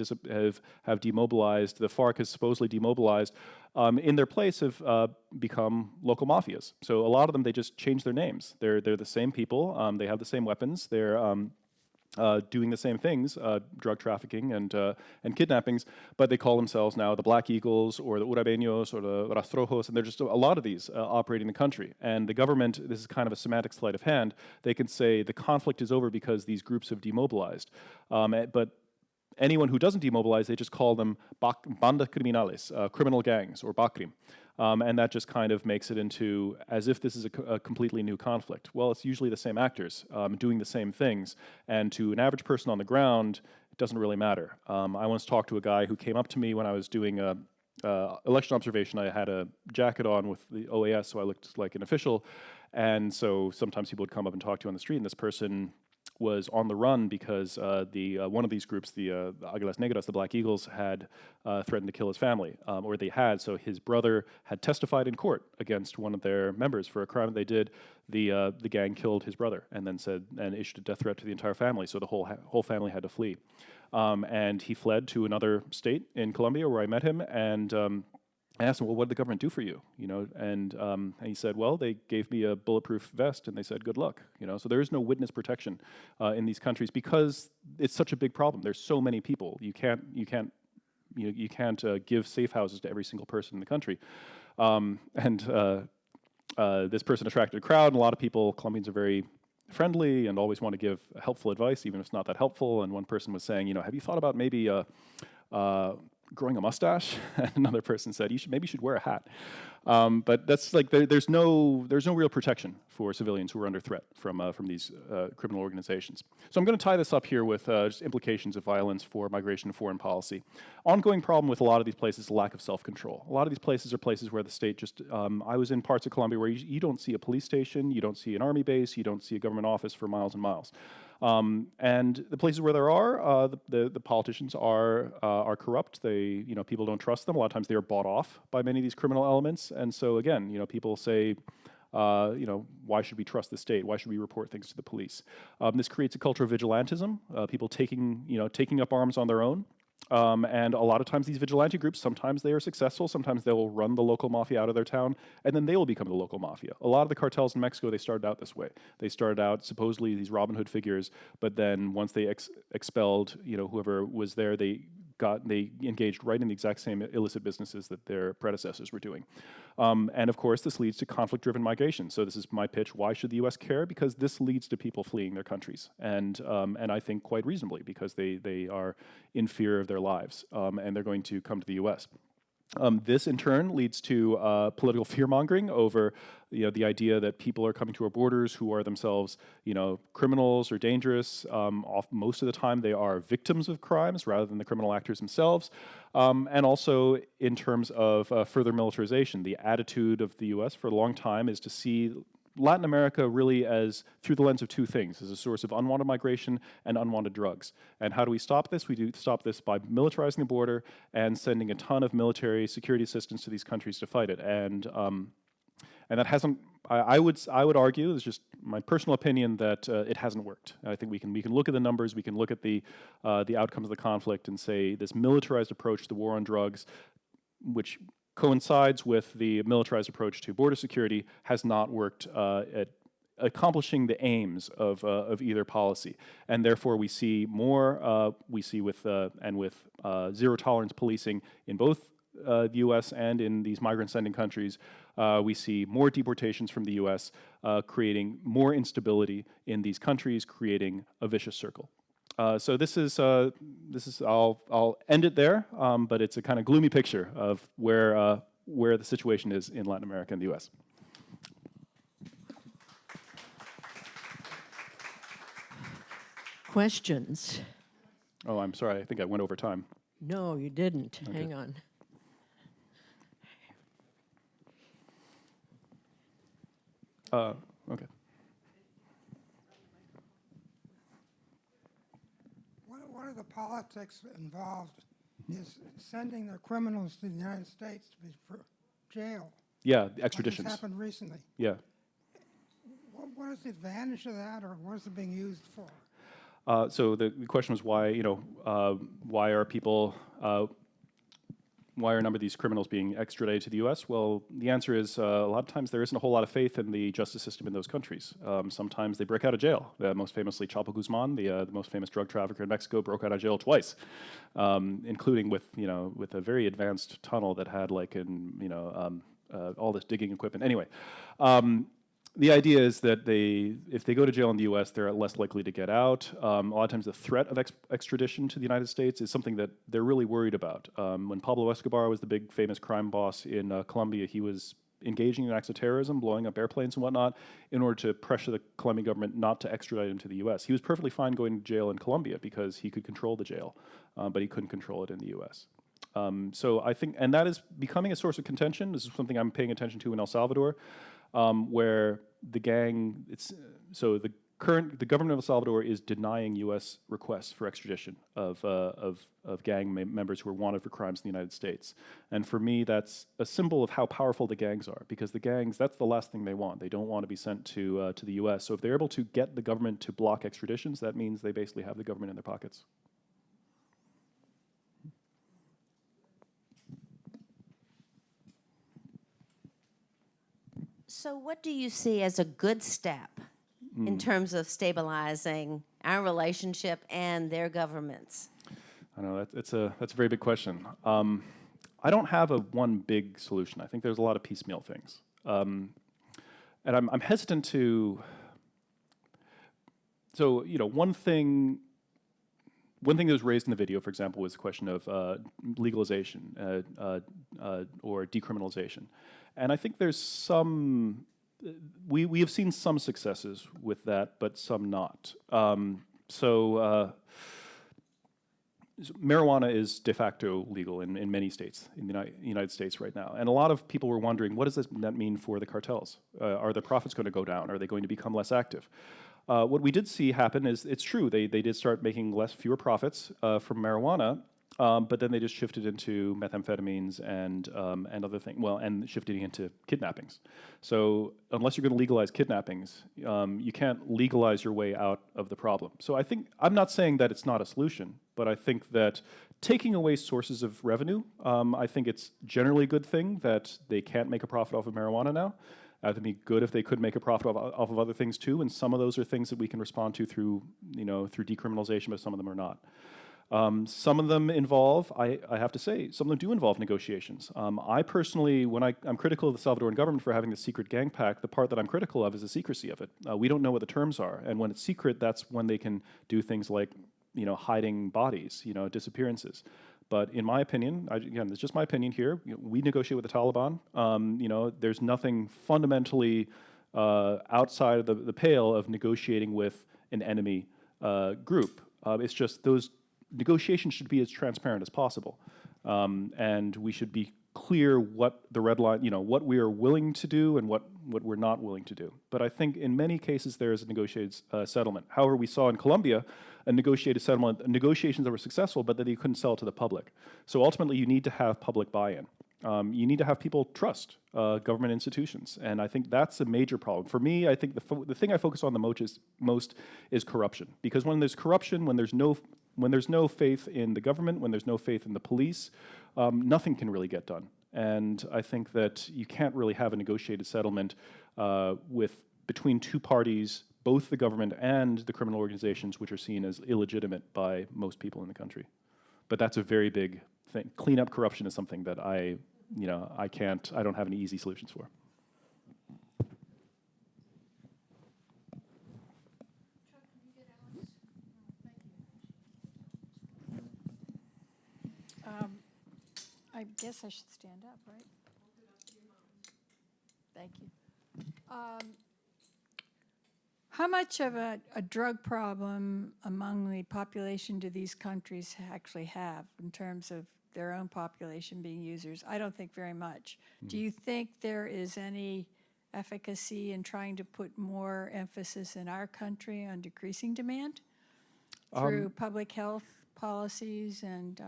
have demobilized, the FARC has supposedly demobilized, in their place have become local mafias. So a lot of them, they just change their names. They're the same people, they have the same weapons, doing the same things, drug trafficking and kidnappings, but they call themselves now the Black Eagles or the Urabeños or the Rastrojos, and there's just a lot of these operating in the country. And the government, this is kind of a semantic sleight of hand, they can say the conflict is over because these groups have demobilized. But anyone who doesn't demobilize, they just call them banda criminales, criminal gangs, or BACRIM. And that just kind of makes it into as if this is a completely new conflict. Well, it's usually the same actors doing the same things, and to an average person on the ground, it doesn't really matter. I once talked to a guy who came up to me when I was doing election observation. I had a jacket on with the OAS, so I looked like an official, and so sometimes people would come up and talk to you on the street, and this person was on the run because one of these groups, the Águilas Negras, the Black Eagles, had threatened to kill his family, or they had. So his brother had testified in court against one of their members for a crime that they did. The gang killed his brother and then issued a death threat to the entire family. So the whole family had to flee, and he fled to another state in Colombia where I met him and. I asked him, well, what did the government do for you? And he said, well, they gave me a bulletproof vest, and they said, good luck. So there is no witness protection in these countries because it's such a big problem. There's so many people. You can't give safe houses to every single person in the country. This person attracted a crowd, and a lot of people, Colombians are very friendly and always want to give helpful advice, even if it's not that helpful. And one person was saying, have you thought about maybe growing a mustache? And another person said, maybe you should wear a hat. But that's like there's no real protection for civilians who are under threat from these criminal organizations. So I'm going to tie this up here with just implications of violence for migration and foreign policy. Ongoing problem with a lot of these places is lack of self-control. A lot of these places are places where the state just, I was in parts of Colombia where you don't see a police station, you don't see an army base, you don't see a government office for miles and miles. And the places where there are, the politicians are corrupt. People don't trust them. A lot of times they are bought off by many of these criminal elements. And so again, people say, why should we trust the state? Why should we report things to the police? This creates a culture of vigilantism. People taking up arms on their own. And a lot of times these vigilante groups, sometimes they are successful, sometimes they will run the local mafia out of their town, and then they will become the local mafia. A lot of the cartels in Mexico, they started out this way. They started out supposedly these Robin Hood figures, but then once they expelled, whoever was there, they engaged right in the exact same illicit businesses that their predecessors were doing. And of course, this leads to conflict-driven migration. So this is my pitch. Why should the U.S. care? Because this leads to people fleeing their countries. And I think quite reasonably, because they are in fear of their lives, and they're going to come to the U.S. This, in turn, leads to political fear-mongering over the idea that people are coming to our borders who are themselves criminals or dangerous. Most of the time, they are victims of crimes rather than the criminal actors themselves. And also, in terms of further militarization, the attitude of the U.S. for a long time is to see Latin America really as through the lens of two things, as a source of unwanted migration and unwanted drugs. And how do we stop this? We do stop this by militarizing the border and sending a ton of military security assistance to these countries to fight it. And that hasn't. I would argue, it's just my personal opinion, that it hasn't worked. I think we can look at the numbers, we can look at the outcomes of the conflict, and say this militarized approach to the war on drugs, which coincides with the militarized approach to border security, has not worked at accomplishing the aims of either policy, and therefore we see more. We see with zero tolerance policing in both the U.S. and in these migrant-sending countries. We see more deportations from the U.S., creating more instability in these countries, creating a vicious circle. So this is I'll end it there, but it's a kind of gloomy picture of where the situation is in Latin America and the U.S. Questions? Oh, I'm sorry. I think I went over time. No, you didn't. Okay. Hang on. Okay. One of the politics involved is sending the criminals to the United States to be for jail. Yeah, the extraditions. This happened recently. Yeah. What is the advantage of that, or what is it being used for? So the question was why are people why are a number of these criminals being extradited to the U.S.? Well, the answer is a lot of times there isn't a whole lot of faith in the justice system in those countries. Sometimes they break out of jail. Most famously, Chapo Guzman, the most famous drug trafficker in Mexico, broke out of jail twice, including with a very advanced tunnel that had all this digging equipment. Anyway. The idea is that if they go to jail in the U.S., they're less likely to get out. A lot of times the threat of extradition to the United States is something that they're really worried about. When Pablo Escobar was the big famous crime boss in Colombia, he was engaging in acts of terrorism, blowing up airplanes and whatnot, in order to pressure the Colombian government not to extradite him to the U.S. He was perfectly fine going to jail in Colombia because he could control the jail, but he couldn't control it in the U.S. So I think, and that is becoming a source of contention. This is something I'm paying attention to in El Salvador, where the gang, the government of El Salvador is denying U.S. requests for extradition of gang members who are wanted for crimes in the United States. And for me, that's a symbol of how powerful the gangs are, because the gangs, that's the last thing they want. They don't want to be sent to the U.S. So if they're able to get the government to block extraditions, that means they basically have the government in their pockets. So what do you see as a good step in terms of stabilizing our relationship and their governments? I know that's a very big question. I don't have one big solution. I think there's a lot of piecemeal things, and I'm hesitant to. So one thing that was raised in the video, for example, was the question of legalization or decriminalization. And I think there's some, we have seen some successes with that, but some not. Marijuana is de facto legal in many states in the United States right now. And a lot of people were wondering, what does that mean for the cartels? Are the profits going to go down? Are they going to become less active? What we did see happen is, it's true, they did start making fewer profits from marijuana, but then they just shifted into methamphetamines and other things, and shifting into kidnappings. So unless you're going to legalize kidnappings, you can't legalize your way out of the problem. So I'm not saying that it's not a solution, but I think that taking away sources of revenue, I think it's generally a good thing that they can't make a profit off of marijuana now. It'd be good if they could make a profit off of other things too, and some of those are things that we can respond to through decriminalization, but some of them are not. Some of them involve, I have to say, some of them do involve negotiations. I personally, I'm critical of the Salvadoran government for having the secret gang pact, the part that I'm critical of is the secrecy of it. We don't know what the terms are, and when it's secret, that's when they can do things like, hiding bodies, disappearances. But in my opinion, again, it's just my opinion here, we negotiate with the Taliban. There's nothing fundamentally outside of the pale of negotiating with an enemy group. It's just those negotiations should be as transparent as possible. And we should be clear what the red line, what we are willing to do and what we're not willing to do. But I think in many cases there is a negotiated settlement. However, we saw in Colombia a negotiated settlement, negotiations that were successful, but that you couldn't sell to the public. So ultimately you need to have public buy-in. You need to have people trust government institutions, and I think that's a major problem. For me, I think the thing I focus on the most is corruption, because when there's corruption, when there's no faith in the government, when there's no faith in the police, nothing can really get done. And I think that you can't really have a negotiated settlement between two parties, both the government and the criminal organizations, which are seen as illegitimate by most people in the country. But that's a very big thing. Clean up corruption is something that I don't have any easy solutions for. I guess I should stand up, right? Thank you. How much of a drug problem among the population do these countries actually have in terms of their own population being users? I don't think very much. Do you think there is any efficacy in trying to put more emphasis in our country on decreasing demand through public health policies and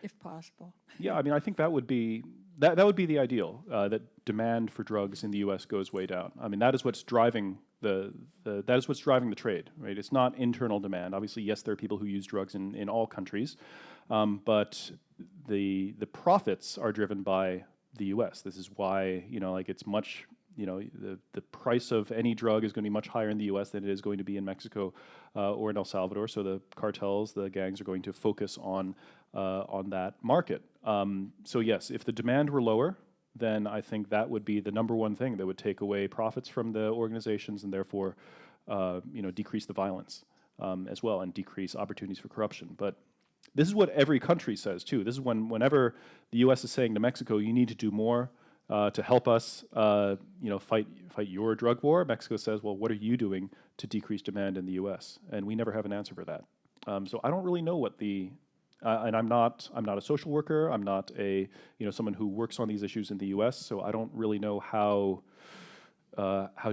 if possible? Yeah, I mean, I think that would be the ideal, that demand for drugs in the U.S. goes way down. I mean, that is what's driving the trade, right? It's not internal demand. Obviously, yes, there are people who use drugs in all countries, but the profits are driven by the U.S. This is why, like it's much, the price of any drug is going to be much higher in the U.S. than it is going to be in Mexico or in El Salvador. So the cartels, the gangs are going to focus on that market. So yes, if the demand were lower, then I think that would be the number one thing that would take away profits from the organizations and therefore, decrease the violence as well and decrease opportunities for corruption. But this is what every country says too. This is whenever the U.S. is saying to Mexico, you need to do more to help us, fight your drug war. Mexico says, well, what are you doing to decrease demand in the U.S.? And we never have an answer for that. So I don't really know what and I'm not a social worker. I'm not someone who works on these issues in the U.S. So I don't really know how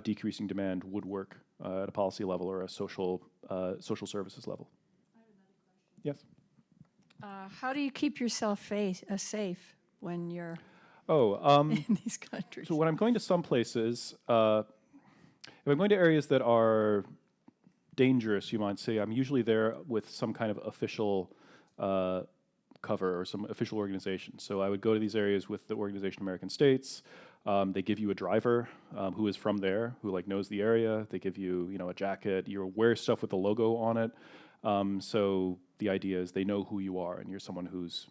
decreasing demand would work at a policy level or a social services level. Yes. How do you keep yourself safe when you're Oh, in these countries? so when I'm going to some places, if I'm going to areas that are dangerous, you might say, I'm usually there with some kind of official cover or some official organization. So I would go to these areas with the Organization of American States. They give you a driver who is from there, who knows the area. They give you, a jacket. You wear stuff with the logo on it. So the idea is they know who you are, and you're someone who's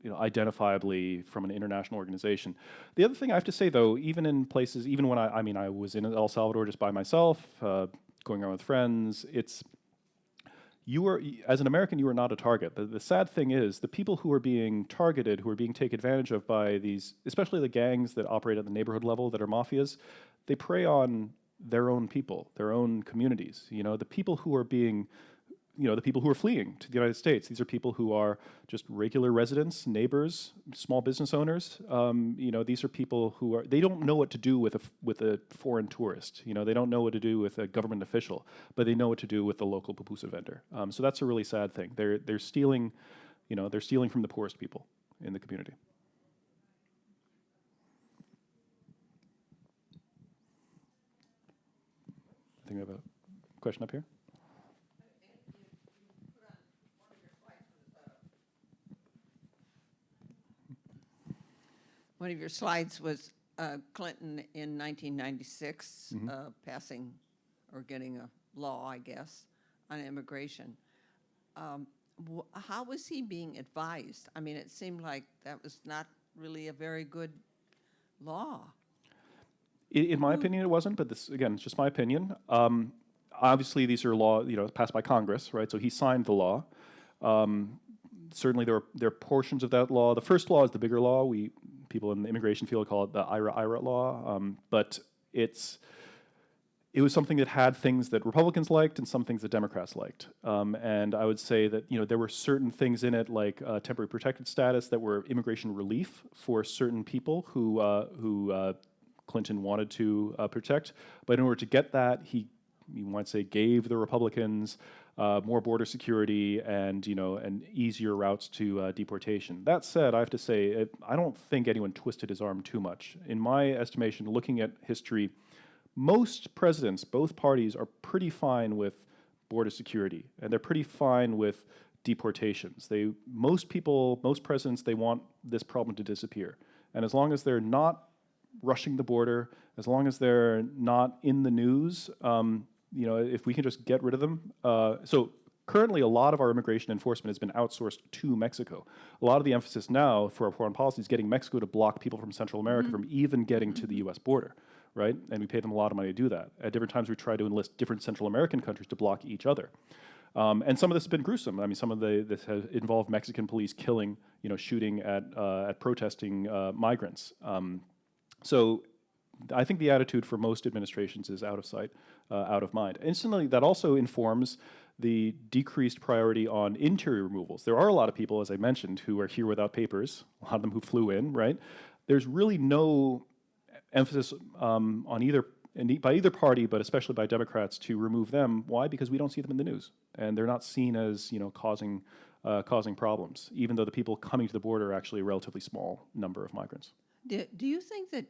identifiably from an international organization. The other thing I have to say, though, even in places, even when I was in El Salvador just by myself, going around with friends, as an American, you are not a target. The sad thing is, the people who are being targeted, who are being taken advantage of by these, especially the gangs that operate at the neighborhood level that are mafias, they prey on their own people, their own communities. The people who are being, the people who are fleeing to the United States, these are people who are just regular residents, neighbors, small business owners. These are people who they don't know what to do with a foreign tourist. They don't know what to do with a government official, but they know what to do with the local pupusa vendor. So that's a really sad thing. They're stealing, they're stealing from the poorest people in the community. I think we have a question up here. One of your slides was Clinton in 1996 passing or getting a law, I guess, on immigration. How was he being advised? I mean, it seemed like that was not really a very good law. In my opinion, it wasn't, but this, again, it's just my opinion. Obviously, these are law, passed by Congress, right? So he signed the law. Certainly, there are portions of that law. The first law is the bigger law. People in the immigration field call it the IRA law, but it was something that had things that Republicans liked and some things that Democrats liked. And I would say that there were certain things in it, like temporary protected status, that were immigration relief for certain people who Clinton wanted to protect. But in order to get that, you might say, gave the Republicans more border security and easier routes to deportation. That said, I have to say, I don't think anyone twisted his arm too much. In my estimation, looking at history, most presidents, both parties, are pretty fine with border security, and they're pretty fine with deportations. Most presidents, they want this problem to disappear. And as long as they're not rushing the border, as long as they're not in the news, if we can just get rid of them. So currently, a lot of our immigration enforcement has been outsourced to Mexico. A lot of the emphasis now for our foreign policy is getting Mexico to block people from Central America from even getting to the U.S. border, right? And we pay them a lot of money to do that. At different times, we try to enlist different Central American countries to block each other. And some of this has been gruesome. I mean, some of this has involved Mexican police killing, shooting at protesting migrants. So I think the attitude for most administrations is out of sight, out of mind. Instantly, that also informs the decreased priority on interior removals. There are a lot of people, as I mentioned, who are here without papers, a lot of them who flew in, right? There's really no emphasis by either party, but especially by Democrats, to remove them. Why? Because we don't see them in the news, and they're not seen as causing problems, even though the people coming to the border are actually a relatively small number of migrants. Do you think that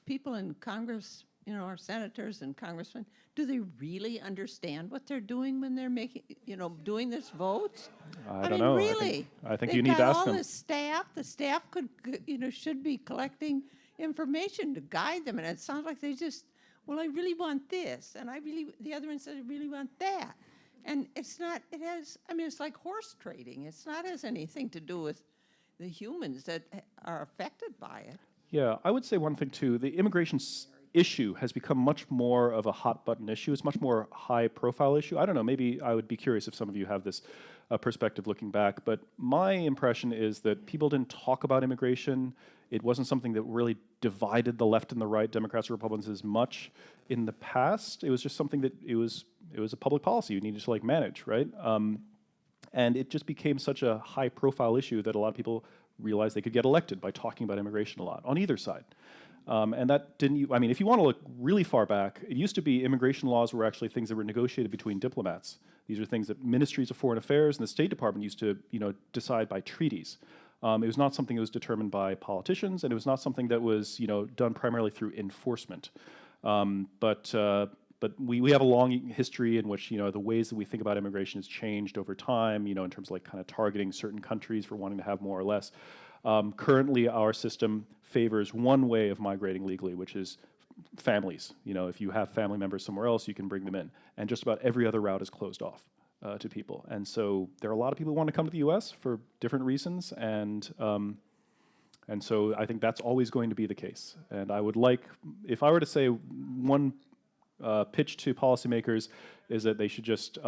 people in Congress our senators and congressmen, do they really understand what they're doing when they're making, doing this vote? I don't mean, know. really. I think They've you need to got ask all them. this staff. The staff could, should be collecting information to guide them. And it sounds like they just, well, I really want this. And the other one said, I really want that. And it's not, it's like horse trading. It's not has anything to do with the humans that are affected by it. Yeah, I would say one thing too. The immigration issue has become much more of a hot button issue. It's much more high profile issue. I don't know, maybe I would be curious if some of you have this perspective looking back, but my impression is that people didn't talk about immigration. It wasn't something that really divided the left and the right, Democrats or Republicans, as much in the past. It was just something that it was a public policy you needed to manage, right? And it just became such a high profile issue that a lot of people realized they could get elected by talking about immigration a lot on either side. And that didn't, if you want to look really far back, it used to be immigration laws were actually things that were negotiated between diplomats. These are things that ministries of foreign affairs and the State Department used to, decide by treaties. It was not something that was determined by politicians, and it was not something that was, done primarily through enforcement. But we have a long history in which, the ways that we think about immigration has changed over time, in terms of kind of targeting certain countries for wanting to have more or less. Currently, our system favors one way of migrating legally, which is families. If you have family members somewhere else, you can bring them in. And just about every other route is closed off to people. And so there are a lot of people who want to come to the U.S. for different reasons, and so I think that's always going to be the case. And I would like, if I were to say one pitch to policymakers, is that they should just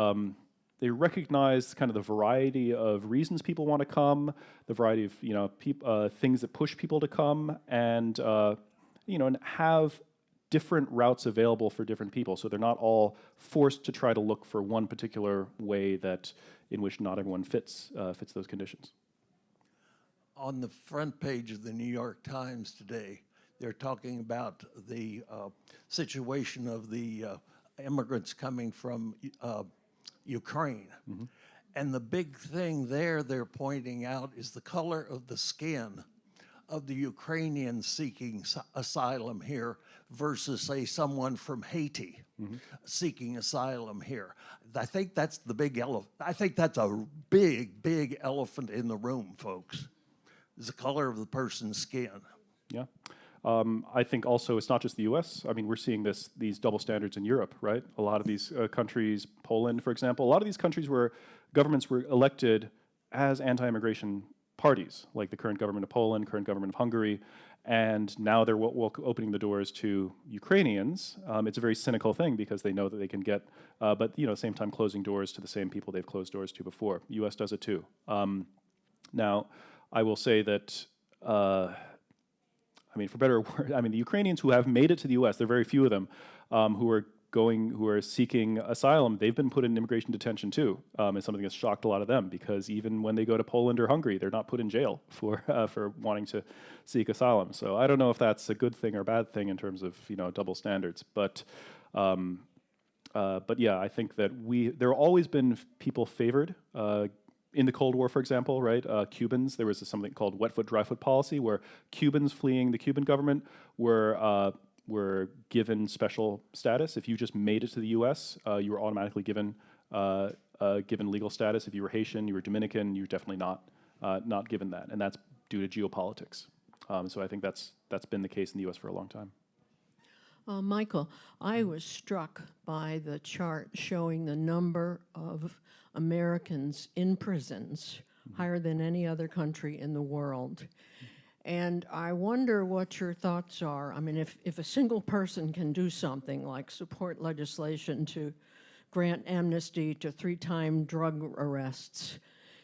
they recognize kind of the variety of reasons people want to come, the variety of things that push people to come, and and have different routes available for different people, so they're not all forced to try to look for one particular way in which not everyone fits those conditions. On the front page of the New York Times today, they're talking about the situation of the immigrants coming from Ukraine. Mm-hmm. And the big thing there they're pointing out is the color of the skin of the Ukrainians seeking asylum here versus, say, someone from Haiti seeking asylum here. I think that's the big elephant. I think that's a big, big elephant in the room, folks, is the color of the person's skin. Yeah. I think also it's not just the U.S. We're seeing these double standards in Europe, right? A lot of these countries, Poland, for example, a lot of these countries where governments were elected as anti-immigration parties, like the current government of Poland, current government of Hungary, and now they're opening the doors to Ukrainians. It's a very cynical thing because they know that they can get, but at the same time closing doors to the same people they've closed doors to before. The U.S. does it too. Now, I will say that for better or worse, the Ukrainians who have made it to the U.S., there are very few of them who are seeking asylum. They've been put in immigration detention too. It's something that's shocked a lot of them because even when they go to Poland or Hungary, they're not put in jail for wanting to seek asylum. So I don't know if that's a good thing or a bad thing in terms of double standards. But yeah, I think that there have always been people favored. In the Cold War, for example, right? Cubans, there was something called wet foot, dry foot policy, where Cubans fleeing the Cuban government were given special status. If you just made it to the U.S., you were automatically given legal status. If you were Haitian, you were Dominican, you're definitely not given that, and that's due to geopolitics. So I think that's been the case in the U.S. for a long time. Michael, I was struck by the chart showing the number of Americans in prisons higher than any other country in the world. And I wonder what your thoughts are. If a single person can do something like support legislation to grant amnesty to 3-time drug arrests,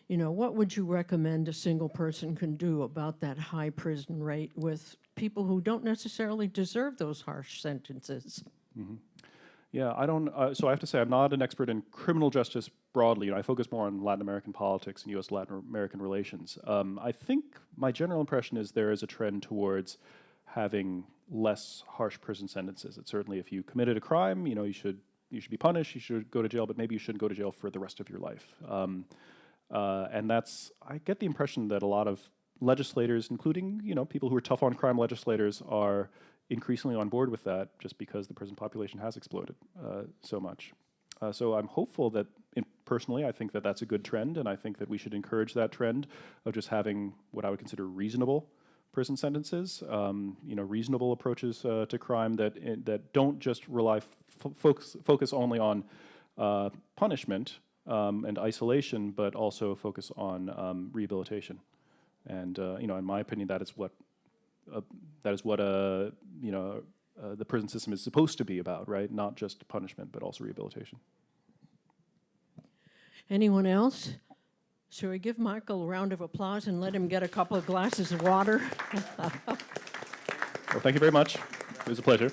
what would you recommend a single person can do about that high prison rate with people who don't necessarily deserve those harsh sentences? Mm-hmm. Yeah, I don't. So I have to say, I'm not an expert in criminal justice broadly. I focus more on Latin American politics and U.S.-Latin American relations. I think my general impression is there is a trend towards having less harsh prison sentences. It's certainly, if you committed a crime, you should be punished. You should go to jail, but maybe you shouldn't go to jail for the rest of your life. And I get the impression that a lot of legislators, including people who are tough on crime legislators, are increasingly on board with that just because the prison population has exploded so much. So I'm hopeful that, personally, I think that that's a good trend, and I think that we should encourage that trend of just having what I would consider reasonable prison sentences, reasonable approaches to crime that don't just rely focus only on punishment and isolation, but also focus on rehabilitation. And in my opinion, that is what the prison system is supposed to be about, right? Not just punishment, but also rehabilitation. Anyone else? Shall we give Michael a round of applause and let him get a couple of glasses of water? Well, thank you very much. It was a pleasure.